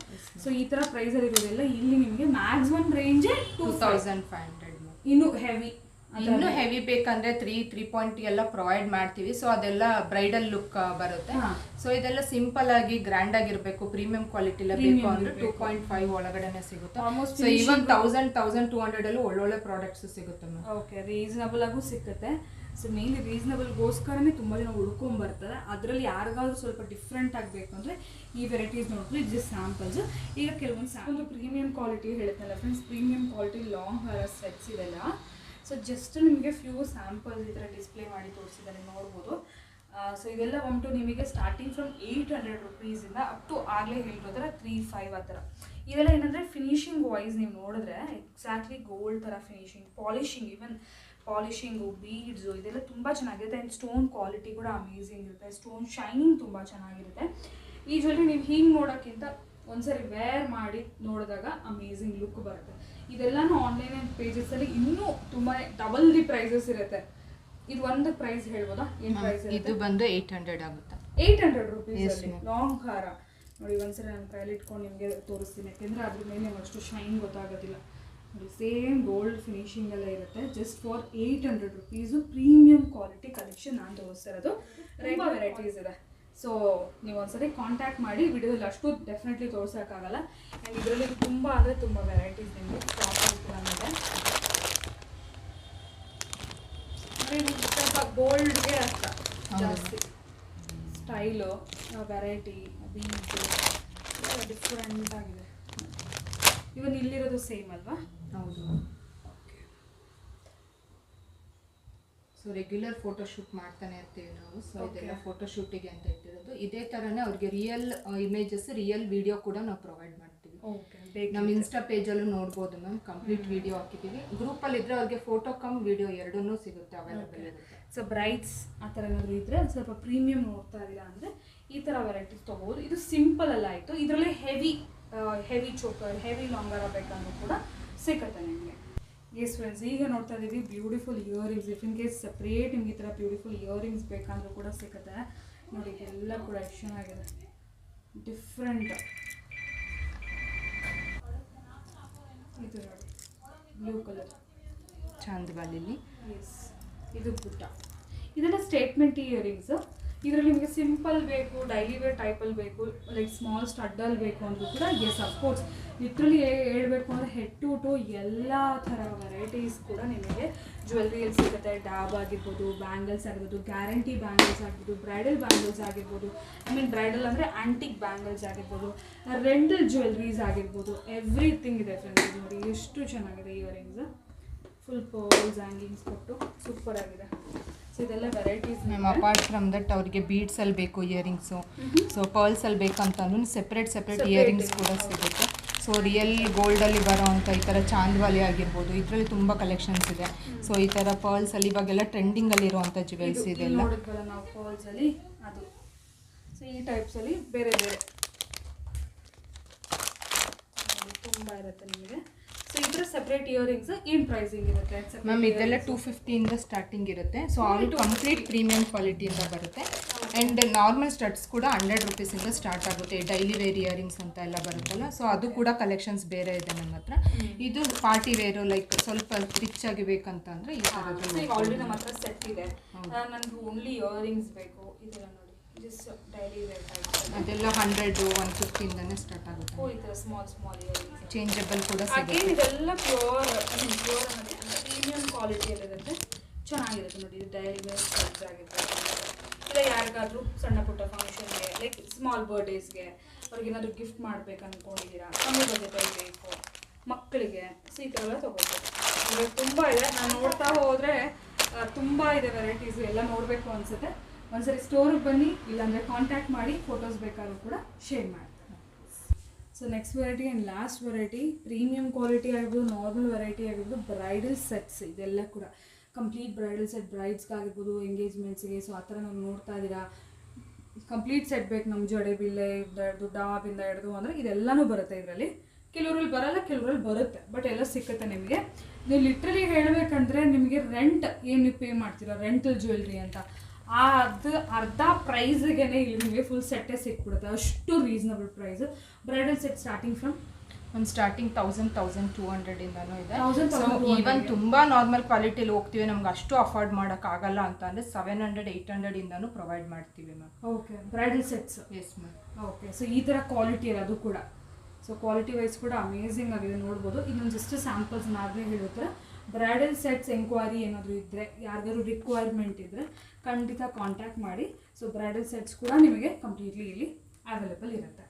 ಸೊ ಈ ಥರ ಪ್ರೈಸಲ್ಲಿ ಇರೋದೆಲ್ಲ ಇಲ್ಲಿ ನಿಮಗೆ ಮ್ಯಾಕ್ಸಿಮಮ್ ರೇಂಜೇ 2500. ಇನ್ನೂ ಹೆವಿ ಬೇಕಂದ್ರೆ 3.0 ಎಲ್ಲ ಪ್ರೊವೈಡ್ ಮಾಡ್ತೀವಿ. ಸೊ ಅದೆಲ್ಲ ಬ್ರೈಡಲ್ ಲುಕ್ ಬರುತ್ತೆ. ಸೊ ಇದೆಲ್ಲ ಸಿಂಪಲ್ ಆಗಿ ಗ್ರ್ಯಾಂಡ್ ಆಗಿರ್ಬೇಕು, ಪ್ರೀಮಿಯಂ ಕ್ವಾಲಿಟಿ ಎಲ್ಲ ಬೇಕು ಅಂದ್ರೆ 2.5 ಒಳಗಡೆನೆ ಸಿಗುತ್ತೆ. ಸೊ ಇವಾಗ 1200 ಅಲ್ಲೂ ಒಳ್ಳೊಳ್ಳೆ ಪ್ರಾಡಕ್ಟ್ಸ್ ಸಿಗುತ್ತೆ ಮ್ಯಾಮ್. ಓಕೆ, ರೀಸನಬಲ್ ಆಗೂ ಸಿಗುತ್ತೆ. ಸೊ ಮೇನ್ಲಿ ರೀಸನಬಲ್ಗೋಸ್ಕರನೇ ತುಂಬ ಜನ ಹುಡ್ಕೊಂಬರ್ತಾರೆ. ಅದರಲ್ಲಿ ಯಾರಿಗಾದ್ರೂ ಸ್ವಲ್ಪ ಡಿಫ್ರೆಂಟ್ ಆಗಬೇಕು ಅಂದರೆ ಈ ವೆರೈಟೀಸ್ ನೋಡ್ಕೊಳ್ಳಿ. ಇದು ಸ್ಯಾಂಪಲ್ಸ್. ಈಗ ಕೆಲವೊಂದು ಪ್ರೀಮಿಯಂ ಕ್ವಾಲಿಟಿ ಹೇಳ್ತಲ್ಲ friends, premium quality long hair sets ಇದೆಲ್ಲ. ಸೊ ಜಸ್ಟ್ ನಿಮಗೆ ಫ್ಯೂ ಸ್ಯಾಂಪಲ್ಸ್ ಈ ಥರ ಡಿಸ್ಪ್ಲೇ ಮಾಡಿ ತೋರಿಸಿದ್ದಾರೆ, ನೋಡ್ಬೋದು. ಸೊ ಇದೆಲ್ಲ ಬಂತು ನಿಮಗೆ ಸ್ಟಾರ್ಟಿಂಗ್ ಫ್ರಮ್ 800 rupees-ಇಂದ ಅಪ್ ಟು ಆಗಲೇ ಹೇಳಿರೋದ್ರ 3.5 ಆ ಥರ. ಇದೆಲ್ಲ ಏನಂದರೆ ಫಿನಿಶಿಂಗ್ ವೈಸ್ ನೀವು ನೋಡಿದ್ರೆ ಎಕ್ಸಾಕ್ಟ್ಲಿ ಗೋಲ್ಡ್ ಥರ finishing, polishing, even polishing, beads ಇದೆಲ್ಲ ತುಂಬ ಚೆನ್ನಾಗಿರುತ್ತೆ. ಆ್ಯಂಡ್ ಸ್ಟೋನ್ ಕ್ವಾಲಿಟಿ ಕೂಡ ಅಮೇಝಿಂಗ್ ಇರುತ್ತೆ. ಸ್ಟೋನ್ ಶೈನಿಂಗ್ ತುಂಬ ಚೆನ್ನಾಗಿರುತ್ತೆ. ಈ ಜ್ಯುವೆಲ್ರಿ ನೀವು ಹಿಂಗೆ ನೋಡೋಕ್ಕಿಂತ ಒಂದ್ಸರಿ ವೇರ್ ಮಾಡಿ ನೋಡಿದಾಗ ಅಮೇಝಿಂಗ್ ಲುಕ್ ಬರುತ್ತೆ. ಇದೆಲ್ಲನೂ ಆನ್ಲೈನ್ ಪೇಜಸಲ್ಲಿ ಇನ್ನೂ ತುಂಬ ಡಬಲ್ ದಿ ಪ್ರೈಸಸ್ ಇರುತ್ತೆ. ಇದು ಒಂದು ಪ್ರೈಸ್ ಹೇಳ್ಬೋದಾ? ಏನು ಪ್ರೈಸ್? ಇದು ಬಂದು 800 ಆಗುತ್ತೆ. 800 rupees ಲಾಂಗ್ ಹಾರ ನೋಡಿ. ಒಂದ್ಸರಿ ನಾನು ಕೈಯಲ್ಲಿ ಇಟ್ಕೊಂಡು ನಿಮಗೆ ತೋರಿಸ್ತೀನಿ, ಯಾಕೆಂದರೆ ಅದ್ರ ಮೇಲೆ ಅಷ್ಟು ಶೈನ್ ಗೊತ್ತಾಗೋದಿಲ್ಲ. ನೋಡಿ, ಸೇಮ್ ಗೋಲ್ಡ್ ಫಿನಿಶಿಂಗ್ ಎಲ್ಲ ಇರುತ್ತೆ. Just for 800 rupees premium quality collection ನಾನು ತೋರಿಸ್ತಾ ಇರೋದು. ತುಂಬ ವೆರೈಟೀಸ್ ಇದೆ. ಸೊ ನೀವು ಒಂದ್ಸರಿ ಕಾಂಟ್ಯಾಕ್ಟ್ ಮಾಡಿ. ವಿಡಿಯೋದಲ್ಲಿ ಅಷ್ಟು ಡೆಫಿನೆಟ್ಲಿ ತೋರ್ಸೋಕ್ಕಾಗಲ್ಲ. ಆ್ಯಂಡ್ ಇದರಲ್ಲಿ ತುಂಬ ಅಂದರೆ ತುಂಬ ವೆರೈಟೀಸ್ ನಿಮಗೆ ಮೇಲೆ ಸ್ವಲ್ಪ ಗೋಲ್ಡ್ಗೆ ಅರ್ಥ ಜಾಸ್ತಿ ಸ್ಟೈಲು, ವೆರೈಟಿ, ಬೀಡ್ಸು ಎಲ್ಲ ಡಿಫ್ರೆಂಟ್ ಆಗಿದೆ. ಇವನ್ ಇಲ್ಲಿರೋದು ಸೇಮ್ ಅಲ್ವಾ? ಹೌದು. ಸೊ ರೆಗ್ಯುಲರ್ ಫೋಟೋಶೂಟ್ ಮಾಡ್ತಾನೆ ಇರ್ತೀವಿ ನಾವು. ಸೊ ಇದೆಲ್ಲ ಫೋಟೋಶೂಟಿಗೆ ಅಂತ ಇಟ್ಟಿರೋದು. ಇದೇ ಥರನೇ ಅವ್ರಿಗೆ ರಿಯಲ್ ಇಮೇಜಸ್, ರಿಯಲ್ ವಿಡಿಯೋ ಕೂಡ ನಾವು ಪ್ರೊವೈಡ್ ಮಾಡ್ತೀವಿ. ನಮ್ಮ ಇನ್ಸ್ಟಾ ಪೇಜಲ್ಲೂ ನೋಡ್ಬೋದು ಮ್ಯಾಮ್, ಕಂಪ್ಲೀಟ್ ವಿಡಿಯೋ ಹಾಕಿದ್ದೀವಿ. ಗ್ರೂಪಲ್ಲಿ ಇದ್ರೆ ಅವ್ರಿಗೆ ಫೋಟೋ ಕಮ್ ವಿಡಿಯೋ ಎರಡನ್ನೂ ಸಿಗುತ್ತೆ, ಅವೈಲೇಬಲ್ ಇರುತ್ತೆ. ಸೊ ಬ್ರೈಟ್ಸ್ ಆ ಥರ ಏನಾದರೂ ಇದ್ದರೆ ಸ್ವಲ್ಪ ಪ್ರೀಮಿಯಂ ನೋಡ್ತಾ ಇದ್ದೀರಾ ಅಂದರೆ ಈ ಥರ ವೆರೈಟೀಸ್ ತೊಗೋಬೋದು. ಇದು ಸಿಂಪಲ್ ಎಲ್ಲ ಆಯಿತು. ಇದರಲ್ಲಿ ಹೆವಿ ಚೋಕರ್, ಹೆವಿ ಲಾಂಗರ್ ಬೇಕಂದ್ರೂ ಕೂಡ ಸಿಗುತ್ತೆ ನಿಮಗೆ. ಎಸ್ ಫ್ರೆಂಡ್ಸ್, ಈಗ ನೋಡ್ತಾ ಇದ್ದೀವಿ beautiful earrings. If in case separate ನಿಮ್ಗೆ ಈ ಥರ ಬ್ಯೂಟಿಫುಲ್ ಇಯರಿಂಗ್ಸ್ ಬೇಕಂದ್ರೂ ಕೂಡ ಸಿಗುತ್ತೆ. ನೋಡಿ, ಎಲ್ಲ ಕೂಡ ಎಷ್ಟು ಚೆನ್ನಾಗಿದೆ, ಡಿಫ್ರೆಂಟ್. ಇದು ನೋಡಿ, ಬ್ಲೂ ಕಲರ್ ಚಾಂದ್ವಾಲಿಲಿ. ಎಸ್, ಇದು ಪುಟ್ಟ. ಇದೆಲ್ಲ ಸ್ಟೇಟ್ಮೆಂಟ್ ಇಯರಿಂಗ್ಸ್. ಇದರಲ್ಲಿ ನಿಮಗೆ ಸಿಂಪಲ್ ಬೇಕು, ಡೈಲಿ ವೇರ್ ಟೈಪಲ್ಲಿ ಬೇಕು, ಲೈಕ್ ಸ್ಮಾಲ್ ಸ್ಟಡ್ಡಲ್ಲಿ ಬೇಕು ಅಂದರೂ ಕೂಡ ಎಸ್ ಅಫ್ಕೋರ್ಸ್. ಲಿಟ್ರಲಿ ಹೇಳಬೇಕು ಅಂದರೆ ಹೆಡ್ ಟು ಟು ಎಲ್ಲ ಥರ ವೆರೈಟೀಸ್ ಕೂಡ ನಿಮಗೆ ಜ್ಯುವೆಲ್ರಿಯಲ್ಲಿ ಸಿಗುತ್ತೆ. ಡ್ಯಾಬ್ ಆಗಿರ್ಬೋದು, ಬ್ಯಾಂಗಲ್ಸ್ ಆಗಿರ್ಬೋದು, ಗ್ಯಾರಂಟಿ ಬ್ಯಾಂಗಲ್ಸ್ ಆಗಿರ್ಬೋದು, ಬ್ರೈಡಲ್ ಬ್ಯಾಂಗಲ್ಸ್ ಆಗಿರ್ಬೋದು, ಬ್ರೈಡಲ್ ಅಂದರೆ ಆ್ಯಂಟಿಕ್ ಬ್ಯಾಂಗಲ್ಸ್ ಆಗಿರ್ಬೋದು, ರೆಂಟಲ್ ಜ್ಯುವೆಲ್ರೀಸ್ ಆಗಿರ್ಬೋದು, ಎವ್ರಿಥಿಂಗ್ ಇದೆ ಫ್ರೆಂಡ್ಸ್. ನೋಡಿ ಎಷ್ಟು ಚೆನ್ನಾಗಿದೆ ಇಯರಿಂಗ್ಸ್. ಫುಲ್ ಪರ್ಲ್ಸ್ ಹ್ಯಾಂಗಿಂಗ್ಸ್ ಕೊಟ್ಟು ಸೂಪರ್ ಆಗಿದೆ. ಸೊ ಇದೆಲ್ಲ varieties. Ma'am, apart from that ಅವ್ರಿಗೆ ಬೀಡ್ಸಲ್ಲಿ ಬೇಕು ಇಯರಿಂಗ್ಸು, ಸೊ ಪರ್ಲ್ಸಲ್ಲಿ ಬೇಕಂತಂದ್ರೂ ಸೆಪ್ರೇಟ್ ಇಯರಿಂಗ್ಸ್ ಕೂಡ ಸಿಗುತ್ತೆ. ಸೊ ರಿಯಲ್ ಗೋಲ್ಡಲ್ಲಿ ಬರೋ ಅಂಥ ಈ ಥರ ಚಾಂದ್ವಾಲಿ ಆಗಿರ್ಬೋದು, ಇದರಲ್ಲಿ ತುಂಬ ಕಲೆಕ್ಷನ್ಸ್ ಇದೆ. ಸೊ ಈ ಥರ ಪರ್ಲ್ಸಲ್ಲಿ ಇವಾಗೆಲ್ಲ ಟ್ರೆಂಡಿಂಗಲ್ಲಿರುವಂಥ ಜ್ಯುವೆಲ್ಸ್ ಇದೆಲ್ಲ ನೋಡಿದ್ವಲ್ಲ ನಾವು ಪರ್ಲ್ಸಲ್ಲಿ, ಅದು. ಸೊ ಈ ಟೈಪ್ಸಲ್ಲಿ ಬೇರೆ ಬೇರೆ ತುಂಬ ಇರುತ್ತೆ ನಿಮಗೆ. ಸೊ ಈ ಥರ ಸಪ್ರೇಟ್ ಇಯರಿಂಗ್ಸ್ ಏನು ಪ್ರೈಸಿಂಗ್ ಇರುತ್ತೆ ಮ್ಯಾಮ್? ಇದೆಲ್ಲ 250 ಸ್ಟಾರ್ಟಿಂಗ್ ಇರುತ್ತೆ. ಸೊ ಆಲ್ ಕಂಪ್ಲೀಟ್ ಪ್ರೀಮಿಯಂ ಕ್ವಾಲಿಟಿಯಿಂದ ಬರುತ್ತೆ. ಆ್ಯಂಡ್ ನಾರ್ಮಲ್ ಸ್ಟಡ್ಸ್ ಕೂಡ 100 rupees-ಇಂದ ಸ್ಟಾರ್ಟ್ ಆಗುತ್ತೆ. ಡೈಲಿ ವೇರ್ ಇಯರಿಂಗ್ಸ್ ಅಂತ ಎಲ್ಲ ಬರುತ್ತಲ್ಲ, ಸೊ ಅದು ಕೂಡ ಕಲೆಕ್ಷನ್ಸ್ ಬೇರೆ ಇದೆ ನಮ್ಮ ಹತ್ರ. ಇದು ಪಾರ್ಟಿ ವೇರು, ಲೈಕ್ ಸ್ವಲ್ಪ ರಿಚ್ ಆಗಿ ಬೇಕಂತಂದರೆ ಈ ಥರದ್ದು. ಆಲ್ರೆಡಿ ನಮ್ಮ ಹತ್ರ ಸೆಟ್ ಇದೆ. ನನಗೆ ಓನ್ಲಿ ಇಯರಿಂಗ್ಸ್ ಬೇಕು. ಇದೆಲ್ಲ ನೋಡಿ, ಜಸ್ಟ್ ಡೈಲಿ ವೇರ್ ಅದೆಲ್ಲ 100, 150ಇಂದನೇ ಸ್ಟಾರ್ಟ್ ಆಗುತ್ತೆ. ಈ ಥರ ಸ್ಮಾಲ್ ಇಯರಿಂಗ್ಸ್ ಚೇಂಜಬಲ್ ಕೂಡ ಸಿಗುತ್ತೆ. ಇದೆಲ್ಲ ಪ್ಯೂರ್ ಅನ್ನೋದು ಪ್ರೀಮಿಯಂ ಕ್ವಾಲಿಟಿಯಲ್ಲಿರುತ್ತೆ, ಚೆನ್ನಾಗಿರುತ್ತೆ. ನೋಡಿ, ಇದು ಡೈಲಿ ವೇರ್ ಸ್ಟಡ್ಸ್ ಆಗಿರ್ಬೋದು, ಇಲ್ಲ ಯಾರಿಗಾದ್ರೂ ಸಣ್ಣ ಪುಟ್ಟ ಫಂಕ್ಷನ್ಗೆ, ಲೈಕ್ ಸ್ಮಾಲ್ ಬರ್ಡೇಸ್ಗೆ, ಅವ್ರಿಗೇನಾದರೂ ಗಿಫ್ಟ್ ಮಾಡ್ಬೇಕು ಅಂದ್ಕೊಂಡಿದ್ದೀರಾ, ಕಮ್ಮಿ ಬಜೆಟಲ್ಲಿ ಬೇಕು, ಮಕ್ಕಳಿಗೆ, ಸೊ ಈ ಥರ ಎಲ್ಲ ತೊಗೋಬೋದು. ಇವಾಗ ತುಂಬ ಇದೆ, ನಾನು ನೋಡ್ತಾ ಹೋದರೆ ತುಂಬ ಇದೆ ವೆರೈಟೀಸು, ಎಲ್ಲ ನೋಡಬೇಕು ಅನಿಸುತ್ತೆ. ಒಂದ್ಸರಿ ಸ್ಟೋರಿಗೆ ಬನ್ನಿ, ಇಲ್ಲಾಂದರೆ ಕಾಂಟ್ಯಾಕ್ಟ್ ಮಾಡಿ, ಫೋಟೋಸ್ ಬೇಕಾದ್ರೂ ಕೂಡ ಶೇರ್ ಮಾಡ್ತೀನಿ. So next variety and last variety, premium quality ಆಗಿರ್ಬೋದು, ನಾರ್ಮಲ್ ವೆರೈಟಿ ಆಗಿರ್ಬೋದು, ಬ್ರೈಡಲ್ ಸೆಟ್ಸ್ ಇದೆಲ್ಲ ಕೂಡ ಕಂಪ್ಲೀಟ್ ಬ್ರೈಡಲ್ ಸೆಟ್, ಬ್ರೈಡ್ಸ್ಗಾಗಿರ್ಬೋದು, ಎಂಗೇಜ್ಮೆಂಟ್ಸ್ಗೆ. ಸೊ ಆ ಥರ ನಾವು ನೋಡ್ತಾ ಇದ್ದೀರಾ, ಕಂಪ್ಲೀಟ್ ಸೆಟ್ ಬೇಕು ನಮ್ಮ ಜಡೆ ಬಿಲ್ಲೆ ಹಿಡ್ದು ಡಾಬಿಂದ ಹಿಡ್ದು ಅಂದರೆ ಇದೆಲ್ಲನೂ ಬರುತ್ತೆ ಇದರಲ್ಲಿ. ಕೆಲವ್ರಲ್ಲಿ ಬರಲ್ಲ, ಕೆಲವ್ರಲ್ಲಿ ಬರುತ್ತೆ, ಬಟ್ ಎಲ್ಲ ಸಿಕ್ಕುತ್ತೆ ನಿಮಗೆ. ನೀವು ಲಿಟ್ರಲಿ ಹೇಳಬೇಕಂದ್ರೆ ನಿಮಗೆ ರೆಂಟ್ ಏನು ನೀವು ಪೇ ಮಾಡ್ತೀರಾ, ರೆಂಟಲ್ ಜ್ಯುವೆಲ್ರಿ ಅಂತ, ಅದು ಅರ್ಧ ಪ್ರೈಸ್ಗೆ ಇಲ್ಲಿ ನಿಮಗೆ ಫುಲ್ ಸೆಟ್ಟೇ ಸಿಕ್ಬಿಡುತ್ತೆ, ಅಷ್ಟು reasonable price. Bridal set starting from ಒಂದು ಸ್ಟಾರ್ಟಿಂಗ್ 1200 ಇಂದನೂ ಇದೆ. ಈವನ್ ತುಂಬಾ ನಾರ್ಮಲ್ ಕ್ವಾಲಿಟಿಲಿ ಹೋಗ್ತೀವಿ, ನಮ್ಗೆ ಅಷ್ಟು ಅಫೋರ್ಡ್ ಮಾಡೋಕ್ಕಾಗಲ್ಲ ಅಂತ ಅಂದರೆ 700-800 ಇಂದನೂ ಪ್ರೊವೈಡ್ ಮಾಡ್ತೀವಿ ma'am. Okay, bridal sets. Yes ma'am. Okay, so ಈ ಥರ ಕ್ವಾಲಿಟಿ ಇರೋದು ಕೂಡ, ಸೊ ಕ್ವಾಲಿಟಿ ವೈಸ್ ಕೂಡ ಅಮೇಝಿಂಗ್ ಆಗಿದೆ ನೋಡ್ಬೋದು. ಇನ್ನೊಂದು ಜಸ್ಟ್ ಸ್ಯಾಂಪಲ್ಸ್ ನಾವೇ ಹೇಳುತ್ತಾರೆ. ಬ್ರೈಡಲ್ ಸೆಟ್ಸ್ ಎಂಕ್ವೈರಿ ಏನಾದರೂ ಇದ್ದರೆ, ಯಾರಿಗಾದ್ರು ರಿಕ್ವೈರ್ಮೆಂಟ್ ಇದ್ದರೆ ಖಂಡಿತ ಕಾಂಟ್ಯಾಕ್ಟ್ ಮಾಡಿ. ಸೊ ಬ್ರೈಡಲ್ ಸೆಟ್ಸ್ ಕೂಡ ನಿಮಗೆ ಕಂಪ್ಲೀಟ್ಲಿ ಇಲ್ಲಿ ಅವೈಲೇಬಲ್ ಇರುತ್ತೆ.